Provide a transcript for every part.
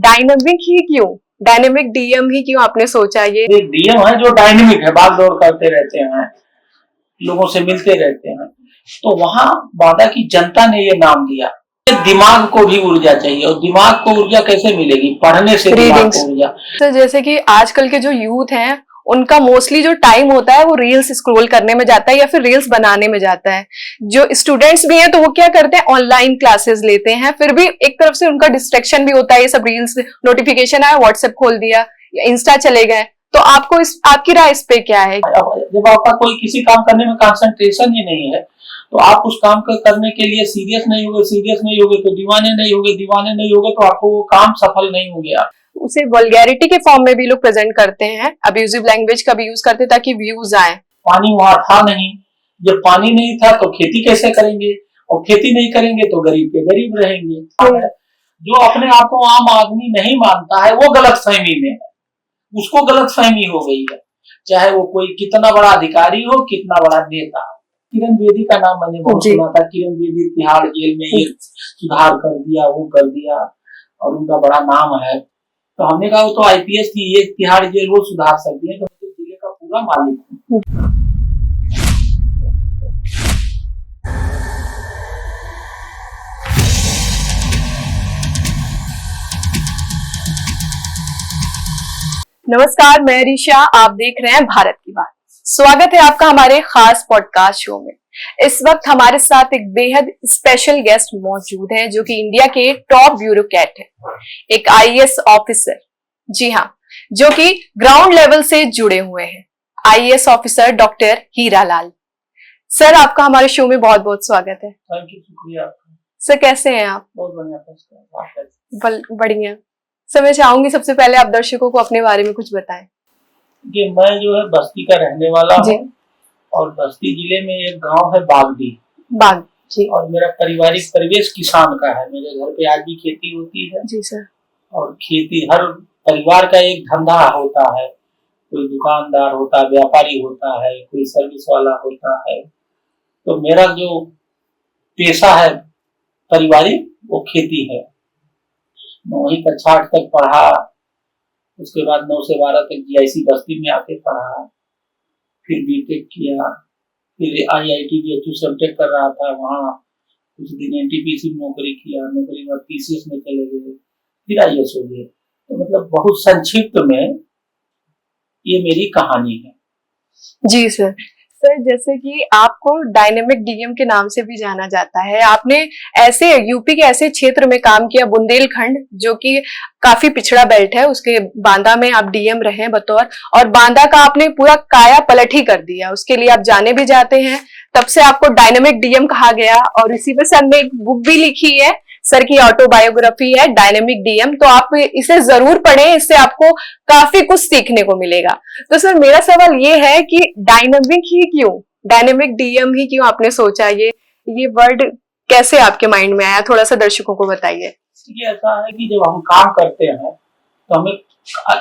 Dynamic ही क्यों, dynamic DM ही क्यों आपने सोचा ये? डीएम है जो डायनेमिक है, भाग दौड़ करते रहते हैं, लोगों से मिलते रहते हैं, तो वहां बांदा की जनता ने ये नाम दिया। दिमाग को भी ऊर्जा चाहिए, और दिमाग को ऊर्जा कैसे मिलेगी? पढ़ने से दिमाग को ऊर्जा। तो जैसे कि आजकल के जो यूथ हैं उनका मोस्टली जो टाइम होता है वो रील्स स्क्रॉल करने में जाता है या फिर रील्स बनाने में जाता है। जो स्टूडेंट्स भी हैं तो वो क्या करते हैं, ऑनलाइन क्लासेस लेते हैं, फिर भी एक तरफ से उनका डिस्ट्रैक्शन भी होता है, ये सब रील्स, नोटिफिकेशन आया, व्हाट्सएप खोल दिया या इंस्टा चले गए। तो आपको आपकी राय इस पे क्या है? जब आपका कोई किसी काम करने में कंसंट्रेशन ही नहीं है तो आप उस काम को करने के लिए सीरियस नहीं होगे तो दीवाने नहीं होगे तो आपको वो काम सफल नहीं हो गया। उसे वल्गैरिटी के फॉर्म में भी लोग प्रेजेंट करते हैं, अब्यूजिव लैंग्वेज का भी यूज करते हैं ताकि व्यूज आए। पानी वहां था नहीं, जब पानी नहीं था तो खेती कैसे करेंगे, और खेती नहीं करेंगे तो गरीब के गरीब रहेंगे। जो अपने आप को आम आदमी नहीं मानता है वो गलतफहमी में है, उसको गलतफहमी हो गई है, चाहे वो कोई कितना बड़ा अधिकारी हो, कितना बड़ा नेता। किरण बेदी का नाम मैंने बहुत सुना था। किरण बेदी तिहाड़ जेल में ये सुधार कर दिया, वो कर दिया, और उनका बड़ा नाम है। तो हमने कहा वो तो आईपीएस थी, ये तिहाड़ जेल वो सुधार सकती है, तो जिले का पूरा मालिक हूँ। नमस्कार, मैं रिशा, आप देख रहे हैं भारत की बात। स्वागत है आपका हमारे खास पॉडकास्ट शो में। इस वक्त हमारे साथ एक बेहद स्पेशल गेस्ट मौजूद है जो कि इंडिया के टॉप ब्यूरोक्रेट है, एक आईएएस ऑफिसर। जी हाँ, जो कि ग्राउंड लेवल से जुड़े हुए हैं, IAS officer doctor Hiralal sir. आपका हमारे शो में बहुत बहुत स्वागत है। थैंक यू, शुक्रिया। सर कैसे हैं आप? बहुत बढ़िया। बढ़िया सर। मैं चाहूंगी सबसे पहले आप दर्शकों को अपने बारे में कुछ बताएं। कि मैं जो है बस्ती का रहने वाला हूँ, और बस्ती जिले में एक गांव है बाग जी, और मेरा पारिवारिक परिवेश किसान का है। मेरे घर पे आज भी खेती होती है जी सर, और खेती हर परिवार का एक धंधा होता है, कोई दुकानदार होता है, व्यापारी होता है, कोई सर्विस वाला होता है। तो मेरा जो पेशा है पारिवारिक वो खेती है। मैं वही कक्षा 8 तक पढ़ा, उसके बाद 9 से 12 तक जीआईसी बस्ती में आके पढ़ा, फिर बीटेक किया, फिर आईआईटी BHU से एमटेक कर रहा था, वहाँ कुछ दिन एनटीपीसी में नौकरी किया, नौकरी बाद पीसीएस में चले गए, फिर आईएएस हो गए। तो मतलब बहुत संक्षिप्त में ये मेरी कहानी है। जी सर। सर जैसे कि आपको डायनेमिक डीएम के नाम से भी जाना जाता है, आपने ऐसे यूपी के ऐसे क्षेत्र में काम किया, बुंदेलखंड, जो कि काफी पिछड़ा बेल्ट है, उसके बांदा में आप डीएम रहे बतौर, और बांदा का आपने पूरा काया पलट ही कर दिया, उसके लिए आप जाने भी जाते हैं। तब से आपको डायनेमिक डीएम कहा गया, और इसी पे सर ने एक बुक भी लिखी है, सर की ऑटोबायोग्राफी है डायनेमिक डीएम, तो आप इसे जरूर पढ़ें, इससे आपको काफी कुछ सीखने को मिलेगा। तो सर मेरा सवाल ये है कि डायनेमिक ही क्यों, डायनेमिक डीएम ही क्यों आपने सोचा? ये वर्ड कैसे आपके माइंड में आया, थोड़ा सा दर्शकों को बताइए। ये ऐसा है कि जब हम काम करते हैं तो हमें,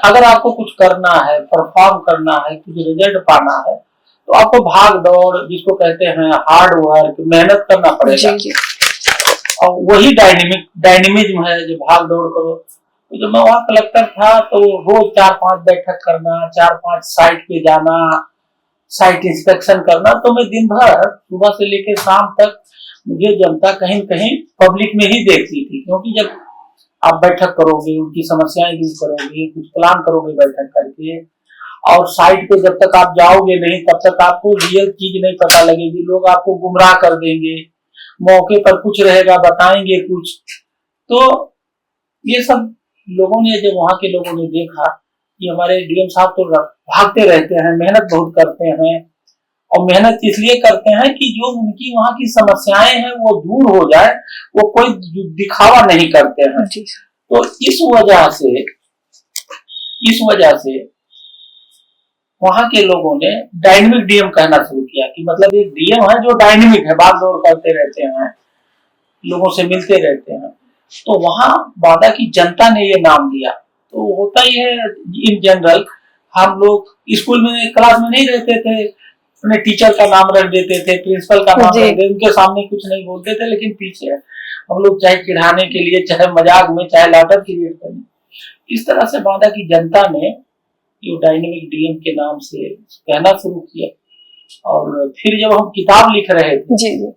अगर आपको कुछ करना है, परफॉर्म करना है, कुछ रिजल्ट पाना है, तो आपको भाग दौड़, जिसको कहते हैं हार्ड वर्क, मेहनत करना पड़ेगा। जी। और वही डायनेमिज्म है, जो भाग दौड़ करो। तो जब मैं वहाँ कलेक्टर था तो रोज 4-5 बैठक करना, 4-5 साइट पे जाना, साइट इंस्पेक्शन करना। तो मैं दिन भर सुबह से लेकर शाम तक, मुझे जनता कहीं कहीं पब्लिक में ही देखती थी, क्योंकि जब आप बैठक करोगे, उनकी समस्याएं दूर करोगे, कुछ प्लान करोगे बैठक करके, और साइट पे जब तक आप जाओगे नहीं तब तक आपको रियल चीज नहीं पता लगेगी, लोग आपको गुमराह कर देंगे, मौके पर कुछ रहेगा बताएंगे कुछ। तो ये सब लोगों ने, जब वहां के लोगों ने देखा कि हमारे डीएम साहब तो भागते रहते हैं, मेहनत बहुत करते हैं, और मेहनत इसलिए करते हैं कि जो उनकी वहां की समस्याएं हैं वो दूर हो जाए, वो कोई दिखावा नहीं करते हैं। तो इस वजह से वहां के लोगों ने डायनेमिक डीएम कहना शुरू किया, कि मतलब एक डीएम है जो डायनेमिक है, भाग दौड़ करते रहते हैं, लोगों से मिलते रहते हैं। तो वहां बांदा की जनता ने ये नाम दिया। तो होता ही है इन जनरल, हम लोग स्कूल में क्लास में नहीं रहते थे, अपने टीचर का नाम रख देते थे, प्रिंसिपल का नाम रख देते, उनके सामने कुछ नहीं बोलते थे, लेकिन पीछे हम लोग चाहे चिढ़ाने के लिए, चाहे मजाक में, चाहे लाटर क्रिएट करने, इस तरह से बांदा की जनता ने जो डायनेमिक डीएम के नाम से कहना शुरू किया। और फिर जब हम किताब लिख रहे थे, जी जी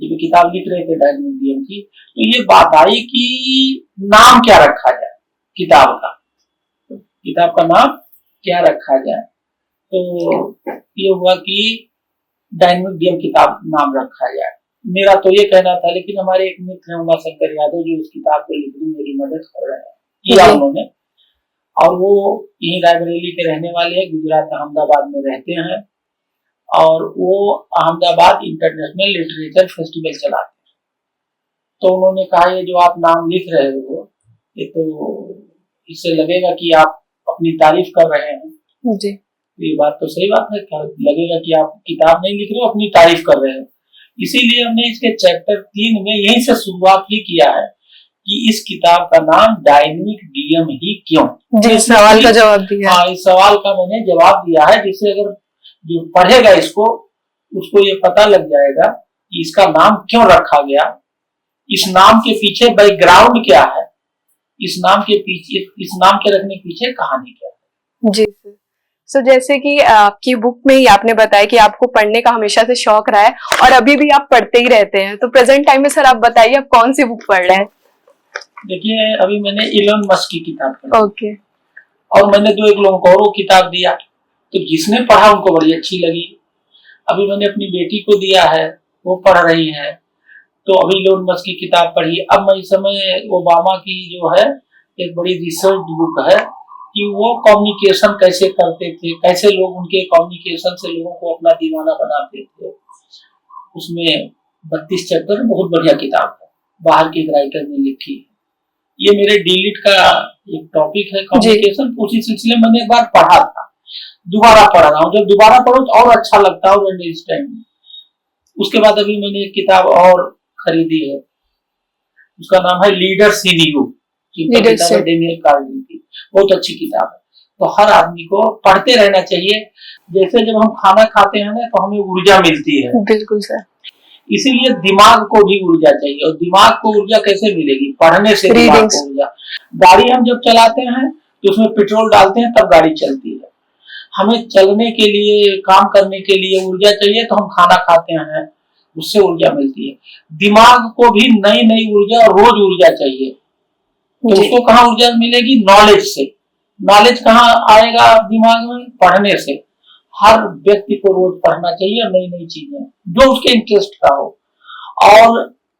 जब किताब लिख रहे थे डायनेमिक डीएम की, तो ये बात आई कि नाम क्या रखा जाए किताब का, किताब का नाम क्या रखा जाए। तो ये हुआ कि डायनेमिक डीएम किताब नाम रखा जाए। मेरा तो ये कहना था, लेकिन हमारे एक मित्र हैं उमाशंकर यादव जो उस किताब को लिखने में मेरी मदद कर रहे हैं, किया उन्होंने। और वो यहीं रायबरेली के रहने वाले हैं, गुजरात अहमदाबाद में रहते हैं, और वो अहमदाबाद इंटरनेशनल लिटरेचर फेस्टिवल चलाते हैं। तो उन्होंने कहा ये जो आप नाम लिख रहे हो, ये तो इससे लगेगा कि आप अपनी तारीफ कर रहे हैं। जी ये बात तो सही बात है, लगेगा कि आप किताब नहीं लिख रहे हो, अपनी तारीफ कर रहे हो। इसीलिए हमने इसके चैप्टर 3 में यहीं से शुरुआत ही किया है कि इस किताब का नाम डायनेमिक डीएम ही क्यों। जी, सवाल का जवाब दिया। हाँ, इस सवाल का मैंने जवाब दिया है, जिससे अगर जो पढ़ेगा इसको, उसको ये पता लग जाएगा कि इसका नाम क्यों रखा गया, इस नाम के पीछे बैकग्राउंड क्या है, इस नाम के पीछे, इस नाम के रखने के पीछे कहानी क्या है। जी सर, जैसे कि आपकी बुक में ही आपने बताया कि आपको पढ़ने का हमेशा से शौक रहा है और अभी भी आप पढ़ते ही रहते हैं, तो प्रेजेंट टाइम में सर आप बताइए आप कौन सी बुक पढ़ रहे हैं? देखिए, अभी मैंने इलोन मस्क की किताब पढ़ी। ओके। और मैंने 2 लोगों को और किताब दिया, तो जिसने पढ़ा उनको बड़ी अच्छी लगी। अभी मैंने अपनी बेटी को दिया है, वो पढ़ रही है, तो अभी इलोन मस्क की किताब पढ़ी। अब मैं इस समय ओबामा की जो है एक बड़ी रिसर्च बुक है कि वो कम्युनिकेशन कैसे करते थे, कैसे लोग उनके कम्युनिकेशन से लोगों को अपना दीवाना बनाते थे। उसमें 32 चैप्टर, बहुत बढ़िया किताब है, बाहर के एक राइटर ने लिखी है। ये मेरे डीलिट का एक टॉपिक है कम्युनिकेशन, उसी सिलसिले में मैंने एक बार पढ़ा था, दोबारा पढ़ रहा हूँ। जब दोबारा पढ़ो तो और अच्छा लगता है और अंडरस्टैंड। उसके बाद अभी मैंने एक किताब और खरीदी है, उसका नाम है leaders in you, Daniel Carnegie की, बहुत अच्छी किताब है। तो हर आदमी को पढ़ते रहना चाहिए। जैसे जब हम खाना खाते हैं ना, तो हमें ऊर्जा मिलती है। बिल्कुल सर। इसीलिए दिमाग को भी ऊर्जा चाहिए, और दिमाग को ऊर्जा कैसे मिलेगी? पढ़ने से दिमाग को ऊर्जा। गाड़ी हम जब चलाते हैं तो उसमें पेट्रोल डालते हैं, तब गाड़ी चलती है। हमें चलने के लिए, काम करने के लिए ऊर्जा चाहिए, तो हम खाना खाते हैं, उससे ऊर्जा मिलती है। दिमाग को भी नई नई ऊर्जा, रोज ऊर्जा चाहिए। तो उसको कहाँ ऊर्जा मिलेगी? नॉलेज से। नॉलेज कहाँ आएगा दिमाग में? पढ़ने से। हर व्यक्ति को रोज पढ़ना चाहिए, नई नई चीजें जो उसके इंटरेस्ट का हो। और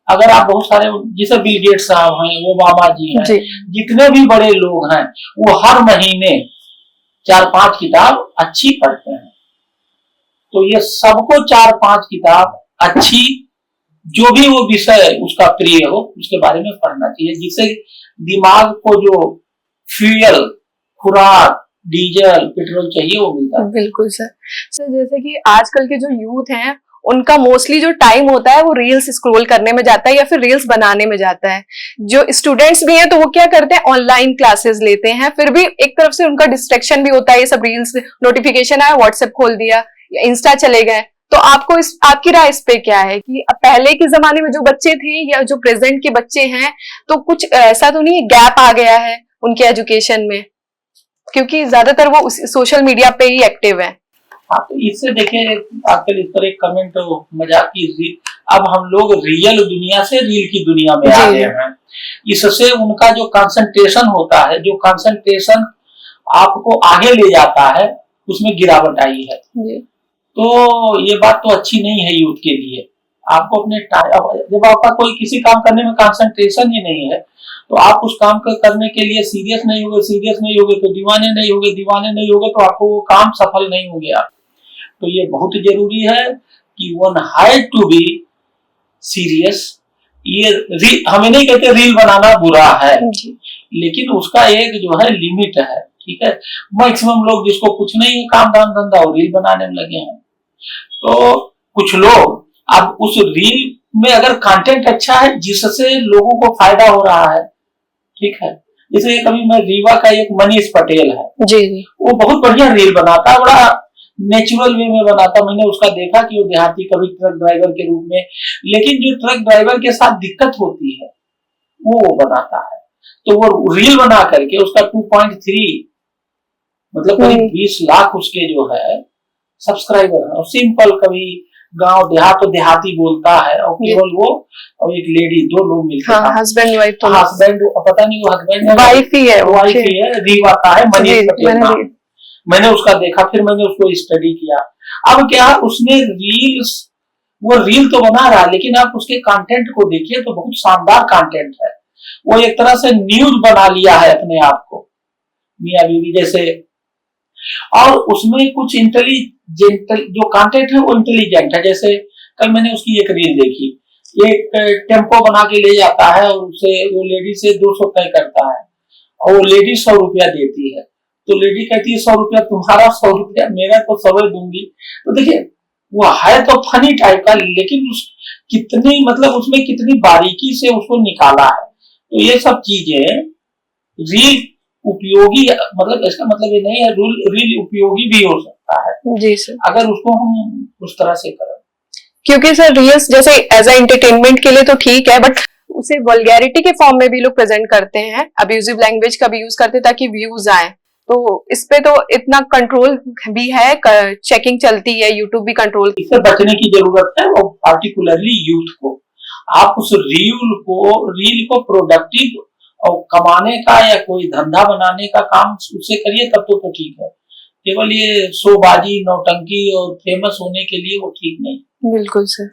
अगर आप बहुत सारे, जैसे बिल गेट्स साहब हैं, ओबामा जी हैं, जितने भी बड़े लोग हैं, वो हर महीने 4-5 किताब अच्छी पढ़ते हैं। तो ये सबको 4-5 किताब अच्छी, जो भी वो विषय उसका प्रिय हो, उसके बारे में पढ़ना चाहिए, जिससे दिमाग को जो फ्यूल, खुराक, डीजल, पेट्रोल चाहिए वो मिलता है। बिल्कुल सर। सर जैसे कि आजकल के जो यूथ हैं, उनका मोस्टली जो टाइम होता है वो रील्स स्क्रॉल करने में जाता है या फिर रील्स बनाने में जाता है। जो स्टूडेंट्स भी हैं तो वो क्या करते हैं, ऑनलाइन क्लासेस लेते हैं, फिर भी एक तरफ से उनका डिस्ट्रैक्शन भी होता है। ये सब रील्स, नोटिफिकेशन आया, व्हाट्सएप खोल दिया या इंस्टा चले गए। तो आपकी राय इस पे क्या है कि पहले के जमाने में जो बच्चे थे या जो प्रेजेंट के बच्चे हैं, तो कुछ ऐसा तो नहीं गैप आ गया है उनके एजुकेशन में, क्योंकि ज्यादातर वो सोशल मीडिया पे ही एक्टिव है? हाँ, तो इससे देखिए, आजकल इस पर एक कमेंट मजाक की, अब हम लोग रियल दुनिया से रील की दुनिया में आ गए हैं। इससे उनका जो कंसंट्रेशन होता है, जो कंसंट्रेशन आपको आगे ले जाता है, उसमें गिरावट आई है। तो ये बात तो अच्छी नहीं है यूथ के लिए। आपको अपने जब आपका कोई किसी काम करने में कंसंट्रेशन ही नहीं है, तो आप उस काम को करने के लिए सीरियस नहीं होगे तो दीवाने नहीं होगे तो आपको वो काम सफल नहीं हो गया। तो ये बहुत जरूरी है कि one had to be serious. ये हमें नहीं कहते रील बनाना बुरा है, लेकिन उसका एक जो है लिमिट है, ठीक है। मैक्सिमम लोग जिसको कुछ नहीं काम धाम धंधा, वो रील बनाने में लगे हैं। तो कुछ लोग अब उस रील में अगर कंटेंट अच्छा है, जिससे लोगों को फायदा हो रहा है, ठीक है। जैसे कभी मैं रीवा का एक मनीष पटेल है जी, वो बहुत बढ़िया रील बनाता है, बड़ा नेचुरल वे में बनाता। मैंने उसका देखा कि वो देहाती, कभी ट्रक ड्राइवर के रूप में, लेकिन जो ट्रक ड्राइवर के साथ दिक्कत होती है वो बनाता है। तो वो रील बना करके उसका 2.3 मतलब करीब 20 लाख उसके जो है सब्सक्राइबर है। और सिंपल कभी गांव देहात तो देहाती बोलता है, और केवल वो और एक लेडी, दो लोग मिलकर हाँ, हस्बैंड वाइफ तो हस्बैंड पता नहीं वो हस्बैंड है वाइफ ही है, वाइफ ही है, रीवा का है, मनीष पटेल नाम। मैंने मैंने उसका देखा, फिर मैंने उसको स्टडी किया। अब क्या उसने रील्स, वो रील तो बना रहा है लेकिन आप उसके कंटेंट को देखिए तो बहुत शानदार कंटेंट है। वो एक तरह से न्यूज बना लिया है अपने आप को, मियां बीवी जैसे। और उसमें कुछ इंटेलिजेंट जो कंटेंट है वो इंटेलिजेंट है। जैसे कल मैंने उसकी एक रील देखी, एक टेम्पो बना के ले जाता है और उसे वो लेडी से 200 तय करता है और वो लेडी 100 रुपया देती है। तो लेडी कहती है 100 रुपया तुम्हारा, 100 रुपया मेरा, तो 100 दूंगी। तो देखिए वो है तो फनी टाइप का, लेकिन उस कितनी मतलब उसमें कितनी बारीकी से उसको निकाला है। तो ये सब चीजें रील उपयोगी, मतलब इसका मतलब ये नहीं है रील उपयोगी भी हो सकता है जी सर, अगर उसको हम उस तरह से करें। क्योंकि सर रील्स जैसे एज ए एंटरटेनमेंट के लिए तो ठीक है, बट उसे वल्गैरिटी के फॉर्म में भी लोग प्रेजेंट करते हैं, अब्यूजिव लैंग्वेज का भी यूज करते हैं ताकि व्यूज आए। तो इस पे तो इतना कंट्रोल भी है, चेकिंग चलती है, यूट्यूब भी कंट्रोल। इससे बचने की जरूरत है, वो पार्टिकुलरली यूथ को। आप उस रील को प्रोडक्टिव और कमाने का या कोई धंधा बनाने का काम उससे करिए, तब तो ठीक है। केवल ये शोबाजी, नौटंकी और फेमस होने के लिए वो ठीक नहीं। बिल्कुल सर।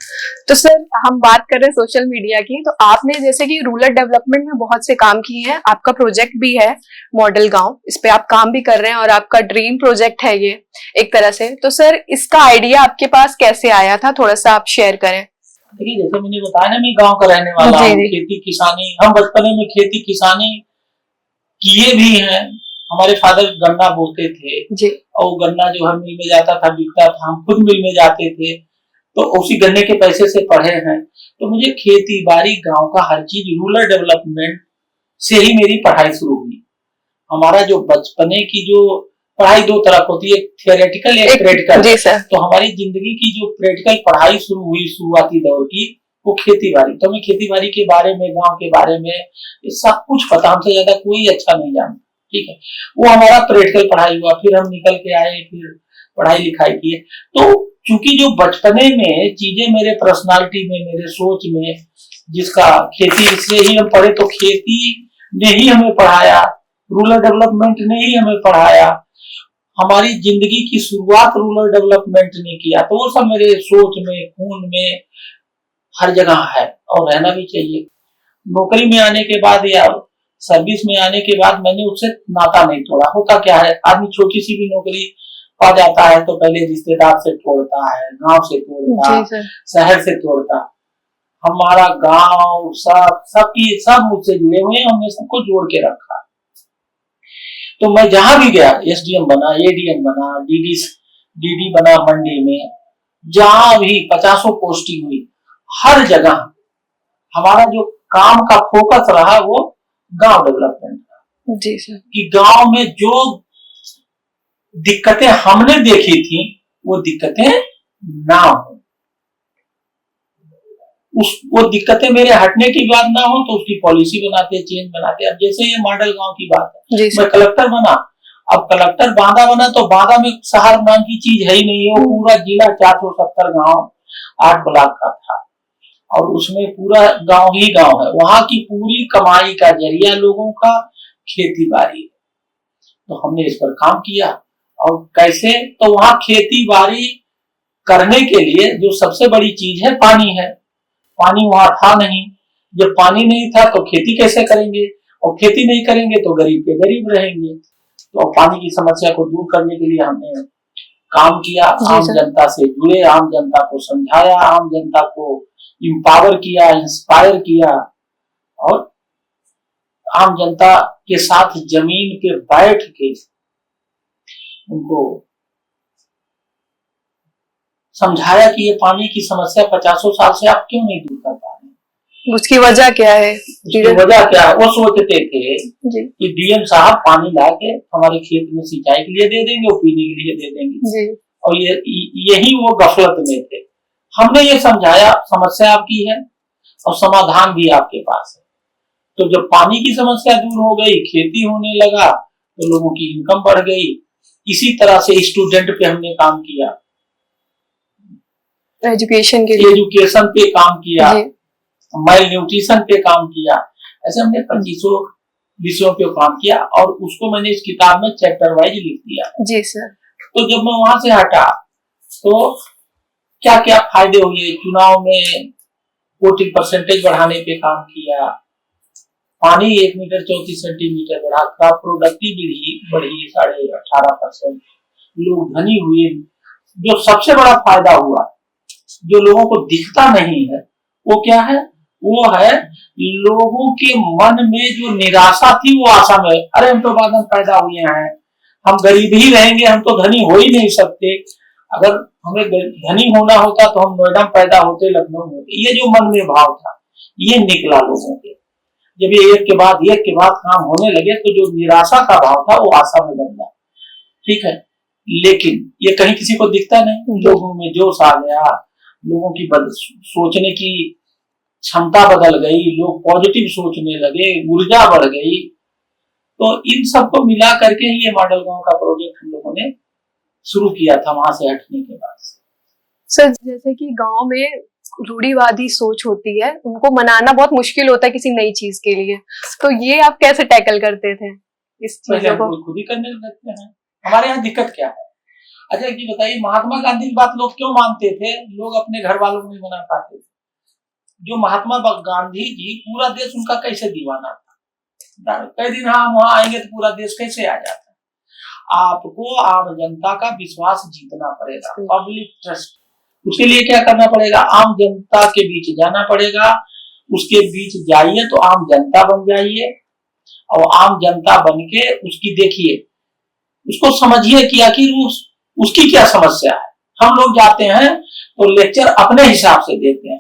तो सर हम बात कर रहे हैं सोशल मीडिया की, तो आपने जैसे कि रूरल डेवलपमेंट में बहुत से काम किए हैं, आपका प्रोजेक्ट भी है मॉडल गांव, इस पे आप काम भी कर रहे हैं और आपका ड्रीम प्रोजेक्ट है ये एक तरह से। तो सर इसका आइडिया आपके पास कैसे आया था, थोड़ा सा आप शेयर करें। देखिए जैसे मैंने बताया ना, मैं गांव का रहने वाला हूँ, खेती किसानी, हम बचपन में खेती किसानी किए भी हैं। हमारे फादर गन्ना बोते थे जी, और गन्ना जो है मिल में जाता था, बिकता था, हम खुद मिल में जाते थे, तो उसी गन्ने के पैसे से पढ़े हैं। तो मुझे खेती बाड़ी, गांव का हर चीज, रूरल डेवलपमेंट से ही मेरी पढ़ाई शुरू हुई। हमारा जो बचपने की जो पढ़ाई दो तरह होती है, थियोरेटिकल एक प्रैक्टिकल। जी सर। तो हमारी जिंदगी की जो प्रैक्टिकल पढ़ाई शुरू हुई शुरुआती दौर की, वो खेती बाड़ी। तो हमें खेती बाड़ी के बारे में, गांव के बारे में सब कुछ पता, हमसे ज्यादा कोई अच्छा नहीं जानता। ठीक है, वो हमारा प्रैक्टिकल पढ़ाई हुआ। फिर हम निकल के आए, फिर पढ़ाई लिखाई किए। तो चूंकि जो बचपने में चीजें मेरे पर्सनालिटी में, मेरे सोच में, जिसका खेती से ही हम पढ़े, तो खेती ने ही हमें पढ़ाया, रूरल डेवलपमेंट ने ही हमें पढ़ाया, हमारी जिंदगी की शुरुआत रूरल डेवलपमेंट ने किया। तो वो सब मेरे सोच में, खून में, हर जगह है और रहना भी चाहिए। नौकरी में आने के बाद या सर्विस में आने के बाद मैंने उससे नाता नहीं तोड़ा। होता क्या है, आदमी छोटी सी भी नौकरी पा जाता है तो पहले रिश्तेदार से तोड़ता है, गांव से तोड़ता, शहर से तोड़ता। हमारा गांव सब मुझसे जुड़े हुए हैं, हमने सबको जोड़ के रखा। तो मैं जहां भी गया, एसडीएम बना, एडीएम बना, डीडी बना मंडी में, जहां भी 50 पोस्टिंग हुई, हर जगह हमारा जो काम का फोकस रहा वो गांव डेवलपमेंट का। जी सर। कि गांव में जो दिक्कतें हमने देखी थी वो दिक्कतें ना हो, वो दिक्कतें मेरे हटने की बात ना हो, तो उसकी पॉलिसी बनाते, चेंज बनाते। अब जैसे ये मॉडल गांव की बात है, मैं कलेक्टर बना। अब कलेक्टर बांदा बना, तो बांदा में शहर नाम की चीज है ही नहीं। वो पूरा जिला 470 गांव 8 ब्लॉक का था और उसमें पूरा गांव ही गांव है। वहां की पूरी कमाई का जरिया लोगों का खेती बाड़ी। तो हमने इस पर काम किया। और कैसे, तो वहां खेती बाड़ी करने के लिए जो सबसे बड़ी चीज है, पानी है। पानी वहां था नहीं। जब पानी नहीं था तो खेती कैसे करेंगे, और खेती नहीं करेंगे तो गरीब के गरीब रहेंगे। तो पानी की समस्या को दूर करने के लिए हमने काम किया, आम जनता से जुड़े, आम जनता को समझाया, आम जनता को इंपावर किया, इंस्पायर किया, और आम जनता के साथ जमीन पे बैठ के उनको समझाया कि ये पानी की समस्या 50 साल से आप क्यों नहीं दूर कर पा रहे, उसकी वजह क्या है, उसकी वजह क्या है। वो सोचते थे कि डीएम साहब पानी ला के हमारे खेत में सिंचाई के लिए दे देंगे और पीने के लिए दे देंगे, और यही वो गफलत में थे। हमने ये समझाया समस्या आपकी है और समाधान भी आपके पास है, तो जब पानी की समस्या दूर हो गई, खेती होने लगा, तो लोगों की इनकम बढ़ गई। इसी तरह से स्टूडेंट पे हमने काम किया, एजुकेशन के लिए, एजुकेशन पे काम किया, जी माइल न्यूट्रिशन पे काम किया। ऐसे हमने 2500 विषयों पे काम किया और उसको मैंने इस किताब में चैप्टर वाइज लिख दिया। जी सर। तो जब मैं वहां से हटा तो क्या क्या फायदे हुए, चुनाव में वोटिंग परसेंटेज बढ़ाने पे काम किया, पानी 1 मीटर 34 सेंटीमीटर बढ़ा, क्रॉप प्रोडक्टिविटी बढ़ी 18.5%, लोग धनी हुए। जो सबसे बड़ा फायदा हुआ, जो लोगों को दिखता नहीं है, वो क्या है? वो है लोगों के मन में जो निराशा थी वो आशा में, अरे हम तो बाद में पैदा हुए हैं, हम गरीब ही रहेंगे, हम तो धनी हो ही नहीं सकते। अगर हमें धनी होना होता तो हम नोएडा में पैदा होते, लखनऊ में। ये जो मन में भाव था ये निकला लोगों के। जब ये एक के बाद काम होने लगे तो जो निराशा का भाव था वो आशा में बदला। ठीक है, लेकिन ये कहीं किसी को दिखता नहीं। लोगों में जोश आ गया, लोगों की सोचने की क्षमता बदल गई, लोग पॉजिटिव सोचने लगे, ऊर्जा बढ़ गई। तो इन सबको मिला करके ही ये मॉडल गांव का प्रोजेक्ट हम लोगों ने शुरू किया था वहां से हटने के बाद। सर जैसे कि गांव में रूढ़िवादी सोच होती है, उनको मनाना बहुत मुश्किल होता है किसी नई चीज के लिए, तो ये आप कैसे टैकल करते थे इस चीजों को? खुद ही करने लगते हैं। हमारे यहाँ दिक्कत क्या है? अच्छा ये बताइए, महात्मा गांधी की बात लोग क्यों मानते थे? लोग अपने घर वालों को नहीं मना पाते थे। जो महात्मा गांधी जी, पूरा देश उनका कैसे दीवाना था। कई दिन हम वहां आएंगे तो पूरा देश कैसे आ जाता है। आपको आम जनता का विश्वास जीतना पड़ेगा, पब्लिक ट्रस्ट। उसके लिए क्या करना पड़ेगा? आम जनता के बीच जाना पड़ेगा। उसके बीच जाइए तो आम जनता बन जाइए, और आम जनता बन के उसकी देखिए, उसको समझिए कि आखिर उसकी क्या समस्या है। हम लोग जाते हैं तो लेक्चर अपने हिसाब से देते हैं,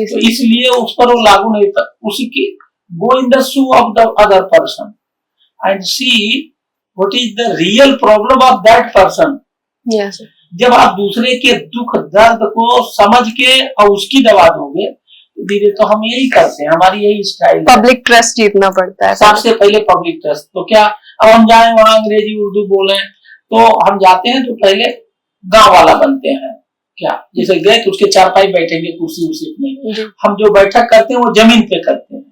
तो इसलिए उस पर वो लागू नहीं था। उसकी go in the shoe of the other person and see what is the real problem of that person. जब आप दूसरे के दुख दर्द को समझ के और उसकी दवा दोगे तो धीरे, तो हम यही करते हैं, हमारी यही स्टाइल। पब्लिक ट्रस्ट जीतना पड़ता है सबसे पहले, पब्लिक ट्रस्ट। तो क्या अब हम जाए वहां अंग्रेजी उर्दू बोले तो हम जाते हैं तो पहले गांव वाला बनते हैं। क्या जैसे गए तो उसके चारपाई बैठेंगे, कुर्सी उर्सी नहीं, हम जो बैठक करते हैं वो जमीन पे करते हैं।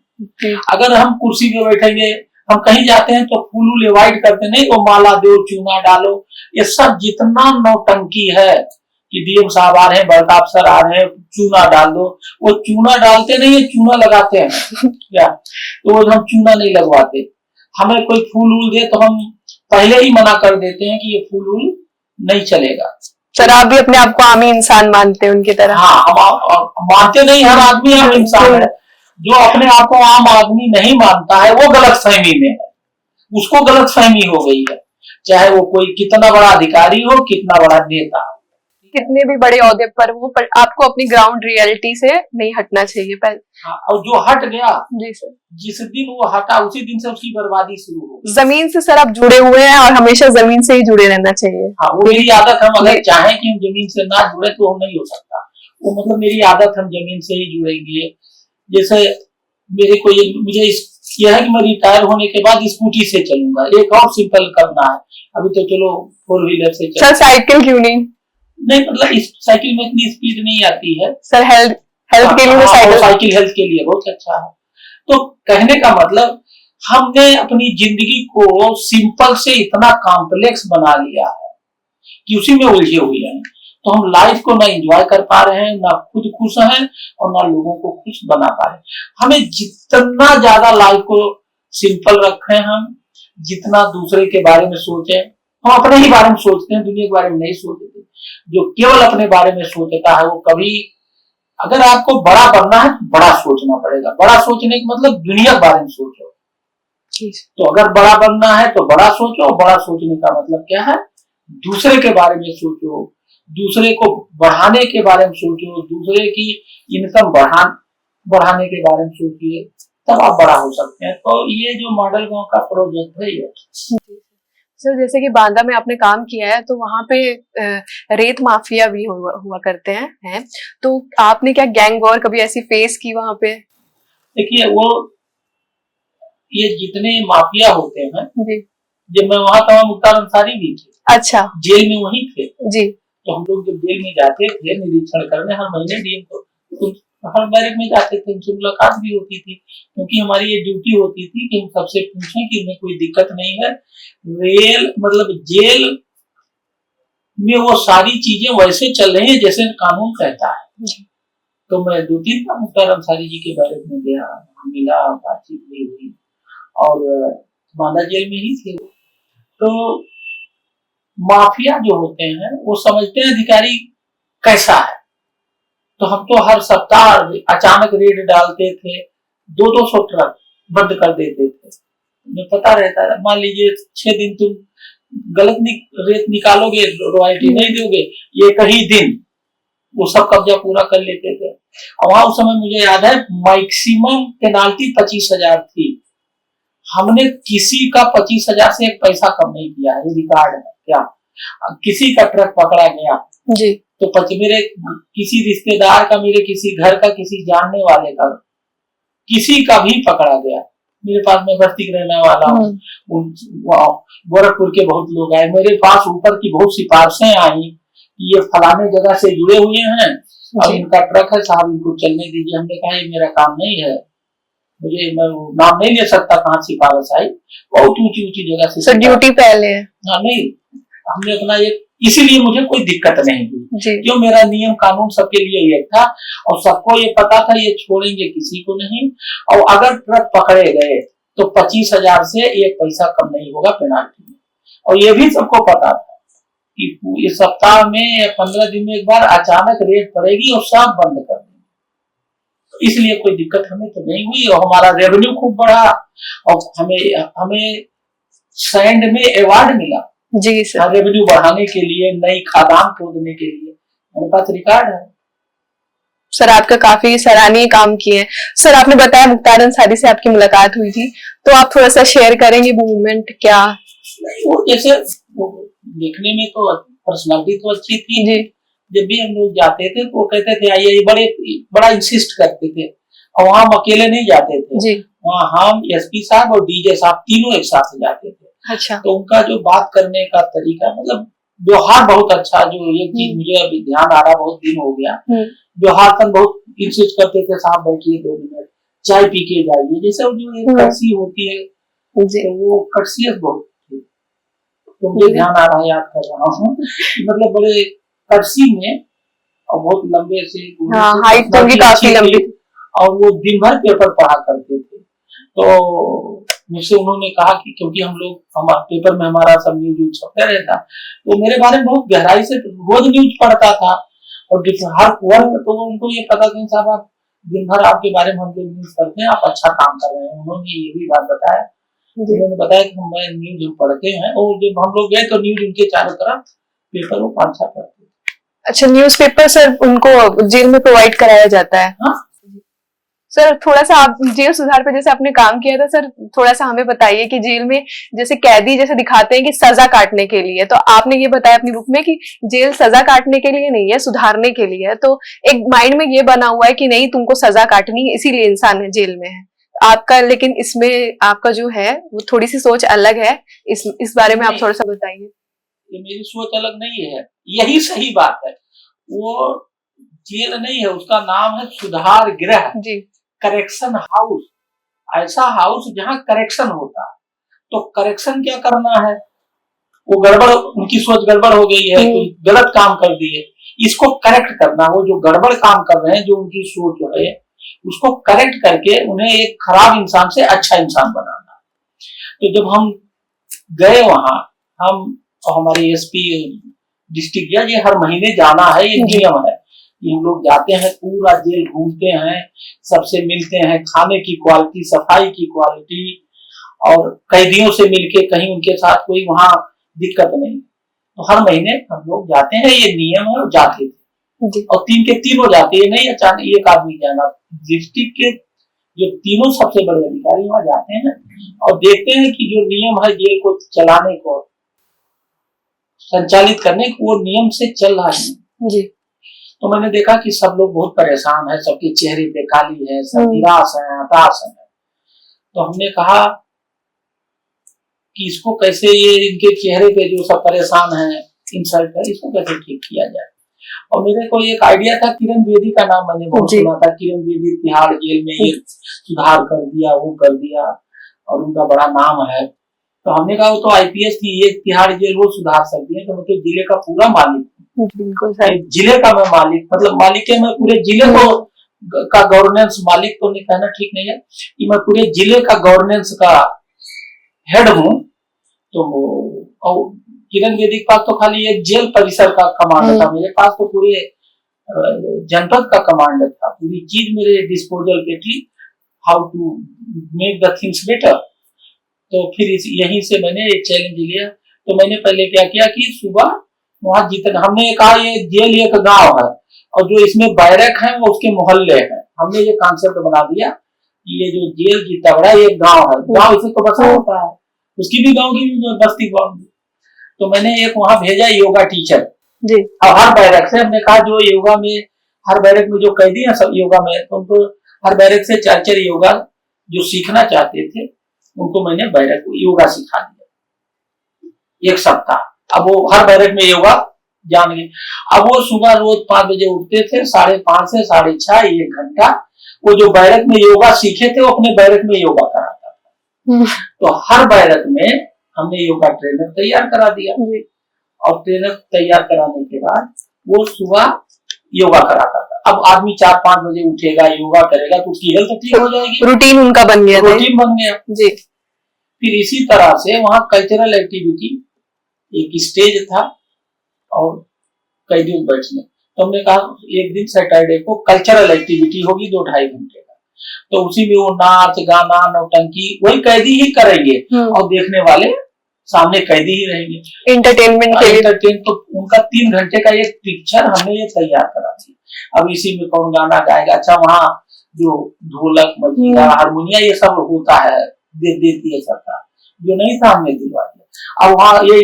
अगर हम कुर्सी पे बैठेंगे, हम कहीं जाते हैं तो फूल अवॉइड करते नहीं, वो माला दो, चूना डालो, ये सब जितना नौटंकी है कि डीएम साहब आ रहे हैं, बड़का अफसर आ रहे हैं, चूना डाल दो, वो चूना डालते नहीं है, चूना लगाते हैं। क्या तो वो हम चूना नहीं लगवाते। हमें कोई फूल उल दे तो हम पहले ही मना कर देते हैं कि ये फूल उल नहीं चलेगा। सर आप भी अपने आप को आम इंसान मानते हैं उनकी तरह? हाँ, हम मानते नहीं, हर आदमी आम इंसान है। जो अपने आप को आम आदमी नहीं मानता है वो गलतफहमी में है, उसको गलतफहमी हो गई है, चाहे वो कोई कितना बड़ा अधिकारी हो, कितना बड़ा नेता हो, कितने भी बड़े ओहदे पर हो, पर आपको अपनी ग्राउंड रियलिटी से नहीं हटना चाहिए पहले। हाँ, और जो हट गया, जी सर, जिस दिन वो हटा उसी दिन से उसकी बर्बादी शुरू हो। जमीन से सर आप जुड़े हुए हैं और हमेशा जमीन से ही जुड़े रहना चाहिए। हाँ, वो मेरी आदत। हम अगर चाहें कि हम जमीन से ना जुड़े तो हम नहीं हो सकता। वो मतलब मेरी आदत, हम जमीन से ही जुड़ेंगे। जैसे मेरे को मुझे यह है कि मैं रिटायर होने के बाद स्कूटी से चलूंगा। एक और सिंपल करना है, अभी तो चलो 4 व्हीलर से चल। सर साइकिल क्यों नहीं? मतलब इस साइकिल में इतनी स्पीड नहीं आती है सर। हेल्थ के लिए साइकिल हेल्थ के लिए बहुत अच्छा है। तो कहने का मतलब, हमने अपनी जिंदगी को सिंपल से इतना कॉम्प्लेक्स बना लिया है कि उसी में उलझे हुए हैं। तो हम लाइफ को ना एंजॉय कर पा रहे हैं, ना खुद खुश हैं और ना लोगों को खुश बना पा रहे हैं। हमें जितना ज्यादा लाइफ को सिंपल रखें, हम जितना दूसरे के बारे में सोचें, हम अपने ही बारे में सोचते हैं, दुनिया के बारे में नहीं सोचते। जो केवल अपने बारे में सोचता है वो कभी, अगर आपको बड़ा बनना है तो बड़ा सोचना पड़ेगा। बड़ा सोचने का मतलब दुनिया के बारे में सोचो। तो अगर बड़ा बनना है तो बड़ा सोचो। बड़ा सोचने का मतलब क्या है? दूसरे के बारे में सोचो, दूसरे को बढ़ाने के बारे में सोचो, दूसरे की इनकम बढ़ाने के बारे में सोचिए, तब आप बड़ा हो सकते हैं। तो ये जो मॉडल गांव का प्रोजेक्ट है ये। सर जैसे कि बांदा में आपने काम किया है तो वहाँ पे रेत माफिया भी हुआ करते हैं, तो आपने क्या गैंग वॉर कभी ऐसी फेस की वहाँ पे? देखिए, वो ये जितने माफिया होते हैं, जी। जब मैं वहां था, मुख्तार अंसारी भी थे, अच्छा। जेल में वही थे। जी। तो हम लोग जब जेल में जाते थे निरीक्षण करने हर महीने डीएम को, तो हर बैरक में जाते थे, उनसे मुलाकात भी होती थी, क्योंकि हमारी ये ड्यूटी होती थी कि हम सबसे पूछें कि उन्हें कोई दिक्कत नहीं है। रेल मतलब जेल में वो सारी चीजें वैसे चल रही है जैसे कानून कहता है। तो मैं 2-3 बार मुख्तार अंसारी जी के बैरक में गया, मिला, बातचीत भी हुई, और बांदा जेल में ही थे। तो माफिया जो होते हैं वो समझते हैं अधिकारी कैसा है, तो हम तो हर सप्ताह अचानक रेड डालते थे, 200-200 ट्रक बंद कर देते थे। मुझे पता रहता है, मान लीजिए 6 दिन तुम गलत रेत निकालोगे, रॉयल्टी नहीं दोगे, ये कहीं दिन वो सब कब्जा पूरा कर लेते थे। और वहां उस समय मुझे याद है मैक्सिमम पेनाल्टी 25,000 थी। हमने किसी का 25,000 से एक पैसा कम नहीं किया है, रिकॉर्ड है क्या। किसी का ट्रक पकड़ा गया जी, तो मेरे किसी रिश्तेदार का, मेरे किसी घर का, किसी जानने वाले का, किसी का भी पकड़ा गया। मेरे पास, मैं बस्ती रहने वाला हूँ, गोरखपुर के बहुत लोग आए मेरे पास, ऊपर की बहुत सिफारिशें आई कि ये फलाने जगह से जुड़े हुए हैं और इनका ट्रक है, साहब इनको चलने दीजिए। हमने कहा ये मेरा काम नहीं है, मैं नाम नहीं ले सकता कहाँ सिफारिश आई, बहुत ऊंची ऊंची जगह से ड्यूटी पहले है। हाँ, नहीं, हमने अपना ये, इसीलिए मुझे कोई दिक्कत नहीं हुई, क्यों मेरा नियम कानून सबके लिए एक था और सबको ये पता था ये छोड़ेंगे किसी को नहीं। और अगर ट्रक पकड़े गए तो 25,000 से एक पैसा कम नहीं होगा पेनाल्टी में। और ये भी सबको पता था कि इस सप्ताह में 15 दिन में एक बार अचानक रेट पड़ेगी और सब बंद कर देंगे। तो इसलिए कोई दिक्कत हमें तो नहीं हुई और हमारा रेवेन्यू खूब बढ़ा और हमें सैंड में अवार्ड मिला। जी सर, रेवेन्यू बढ़ाने के लिए, नई खादान खोदने के लिए मेरे पास रिकॉर्ड है। सर आपका काफी सराहनीय काम किए हैं। सर आपने बताया मुख्तार अंसारी से आपकी मुलाकात हुई थी, तो आप थोड़ा सा शेयर करेंगे वो मूवमेंट क्या? नहीं, वो जैसे देखने में तो पर्सनालिटी तो अच्छी थी जी। जब भी हम लोग जाते थे तो वो कहते थे आइए, बड़ा इंसिस्ट करते थे और वहां हम अकेले नहीं जाते थे जी। वहाँ हम एसपी साहब और डीजे साहब तीनों एक साथ जाते थे। अच्छा। तो उनका जो बात करने का तरीका, मतलब व्यवहार बहुत अच्छा। जो एक चीज मुझे अभी ध्यान आ रहा, बहुत दिन हो गया, व्यवहार पर बहुत इंसिस्ट करते थे, साहब बैठिए 2 मिनट चाय पी के जाइए, जैसे जो एक कर्सी होती है तो वो कर्सियत बहुत थी। तो मुझे ध्यान आ रहा है, याद कर रहा हूँ मतलब बड़े कर्सी में और बहुत लंबे से, हाइट तो भी काफी लंबी, और वो दिन भर पेपर पढ़ा करते थे। तो मुझसे उन्होंने कहा कि क्योंकि हम लोग पेपर में हमारा सब न्यूज छपता रहता, तो मेरे बारे में बहुत गहराई से रोज न्यूज पढ़ता था और हर वर्ग, तो उनको ये पता था साहब आप दिन भर आपके बारे में हम लोग न्यूज पढ़ते हैं, आप अच्छा काम कर रहे हैं। उन्होंने ये भी बात बताया, उन्होंने बताया कि हम न्यूज पढ़ते हैं और जब हम लोग गए तो न्यूज उनके चारों तरफ पेपर वो अच्छा पढ़ते। अच्छा, न्यूज़पेपर सर उनको जेल में प्रोवाइड कराया जाता है? हाँ सर, थोड़ा सा आप जेल सुधार पे जैसे आपने काम किया था सर, थोड़ा सा हमें बताइए कि जेल में जैसे कैदी जैसे दिखाते हैं कि सजा काटने के लिए, तो आपने ये बताया अपनी बुक में कि जेल सजा काटने के लिए नहीं है, सुधारने के लिए है। तो एक माइंड में ये बना हुआ है कि नहीं तुमको सजा काटनी है, इसीलिए इंसान जेल में है आपका, लेकिन इसमें आपका जो है वो थोड़ी सी सोच अलग है। इस बारे में आप थोड़ा सा बताइए। ये मेरी सोच अलग नहीं है, यही सही बात है। वो जेल नहीं है, उसका नाम है सुधार गृह जी, करेक्शन हाउस। ऐसा हाउस जहां करेक्शन होता है। तो करेक्शन क्या करना है, वो गड़बड़, उनकी सोच गड़बड़ हो गई है, कोई गलत काम कर दिए, इसको करेक्ट करना। वो जो गड़बड़ काम कर रहे हैं, जो उनकी सोच है, उसको करेक्ट करके उन्हें एक खराब इंसान से अच्छा इंसान बनाना। तो जब हम गए वहां, हम हमारे एसपी डिस्ट्रिक्ट, ये हर महीने जाना है, ये नियम है कि हम लोग जाते हैं, पूरा जेल घूमते हैं, सबसे मिलते हैं, खाने की क्वालिटी, सफाई की क्वालिटी, और कैदियों से मिलके कहीं उनके साथ कोई वहां दिक्कत नहीं। तो हर महीने हम लोग जाते हैं, ये नियम है, जाते थे और 3 के तीनों जाते हैं, नहीं अचानक एक आदमी जाना। डिस्ट्रिक्ट के जो तीनों सबसे बड़े अधिकारी वहां जाते हैं और देखते हैं कि जो नियम है जेल को चलाने को, संचालित करने को, वो नियम से चल रहा है जी। तो मैंने देखा कि सब लोग बहुत परेशान है, सबके चेहरे पे काली है, सब निराश है, हताश है। तो हमने कहा कि इसको कैसे, ये इनके चेहरे पे जो सब परेशान है, इंसल्ट है, इसको कैसे ठीक किया जाए। और मेरे को एक आइडिया था, किरण बेदी का नाम मैंने बहुत जी। सुना था। किरण बेदी तिहाड़ जेल में ये सुधार कर दिया, वो कर दिया, और उनका बड़ा नाम है। तो हमने कहा वो तो आईपीएस थी, ये तिहाड़ जेल वो सुधार सकती है, तो मतलब जिले का पूरा मालिक हूँ। बिल्कुल सर। एक जिले का मैं मालिक, मतलब मालिक है, मैं पूरे जिले को का गवर्नेंस, मालिक तो नहीं कहना ठीक नहीं है, कि मैं पूरे जिले का गवर्नेंस का हेड हूँ। तो और किरण बेदी के पास तो खाली एक जेल परिसर का कमांड था, मेरे पास तो पूरे जनपद का कमांड था, पूरी चीज मेरे डिस्पोजल पे थी, how to make the things better. तो फिर यहीं से मैंने एक चैलेंज लिया। तो मैंने पहले क्या किया कि सुबह वहां जितना, हमने कहा ये जेल एक गांव है, और जो इसमें बैरक है वो उसके मोहल्ले हैं। हमने ये कॉन्सेप्ट बना दिया कि ये जो जेल की तबड़ा ये एक गांव है, गांव इसे तो बसा होता है, उसकी भी गांव की भी बस्ती गांव। तो मैंने एक वहां भेजा योगा टीचर जी। और हर बैरक से हमने कहा जो योगा में, हर बैरक में जो कैदी है सब योगा में, तो उनको हर बैरक से 4-4 योगा जो सीखना चाहते थे उनको मैंने बैरक को योगा सिखा दिया 1 सप्ताह। अब वो हर बैरक में योगा जान गए। अब वो सुबह रोज 5 बजे उठते थे, 5:30 से 6:30 1 घंटा वो जो बैरक में योगा सीखे थे वो अपने बैरक में योगा कराता था। तो हर बैरक में हमने योगा ट्रेनर तैयार करा दिया, और ट्रेनर तैयार कराने के बाद वो सुबह योगा कराता था। अब आदमी 4-5 बजे उठेगा, योगा करेगा, तो उसकी हेल्थ ठीक हो जाएगी, रूटीन उनका बन गया, रूटीन बन गया जी। फिर इसी तरह से वहां कल्चरल एक्टिविटी, एक स्टेज था और कैदियों बैठने, तो हमने कहा एक दिन सैटरडे को कल्चरल एक्टिविटी होगी 2-2.5 घंटे का, तो उसी में वो नाच गाना नौटंकी वही कैदी ही करेंगे, और देखने वाले सामने कैदी ही रहेंगे, एंटरटेनमेंट के लिए। एंटरटेन। तो उनका 3 घंटे का एक पिक्चर हमने ये तैयार करा दिया। अब इसी में कौन गाना गाएगा, अच्छा वहाँ जो ढोलक मजीरा हारमोनिया ये सब होता है, देती है सरकार, जो नहीं था हमने दिलवा दिया। अब वहाँ ये,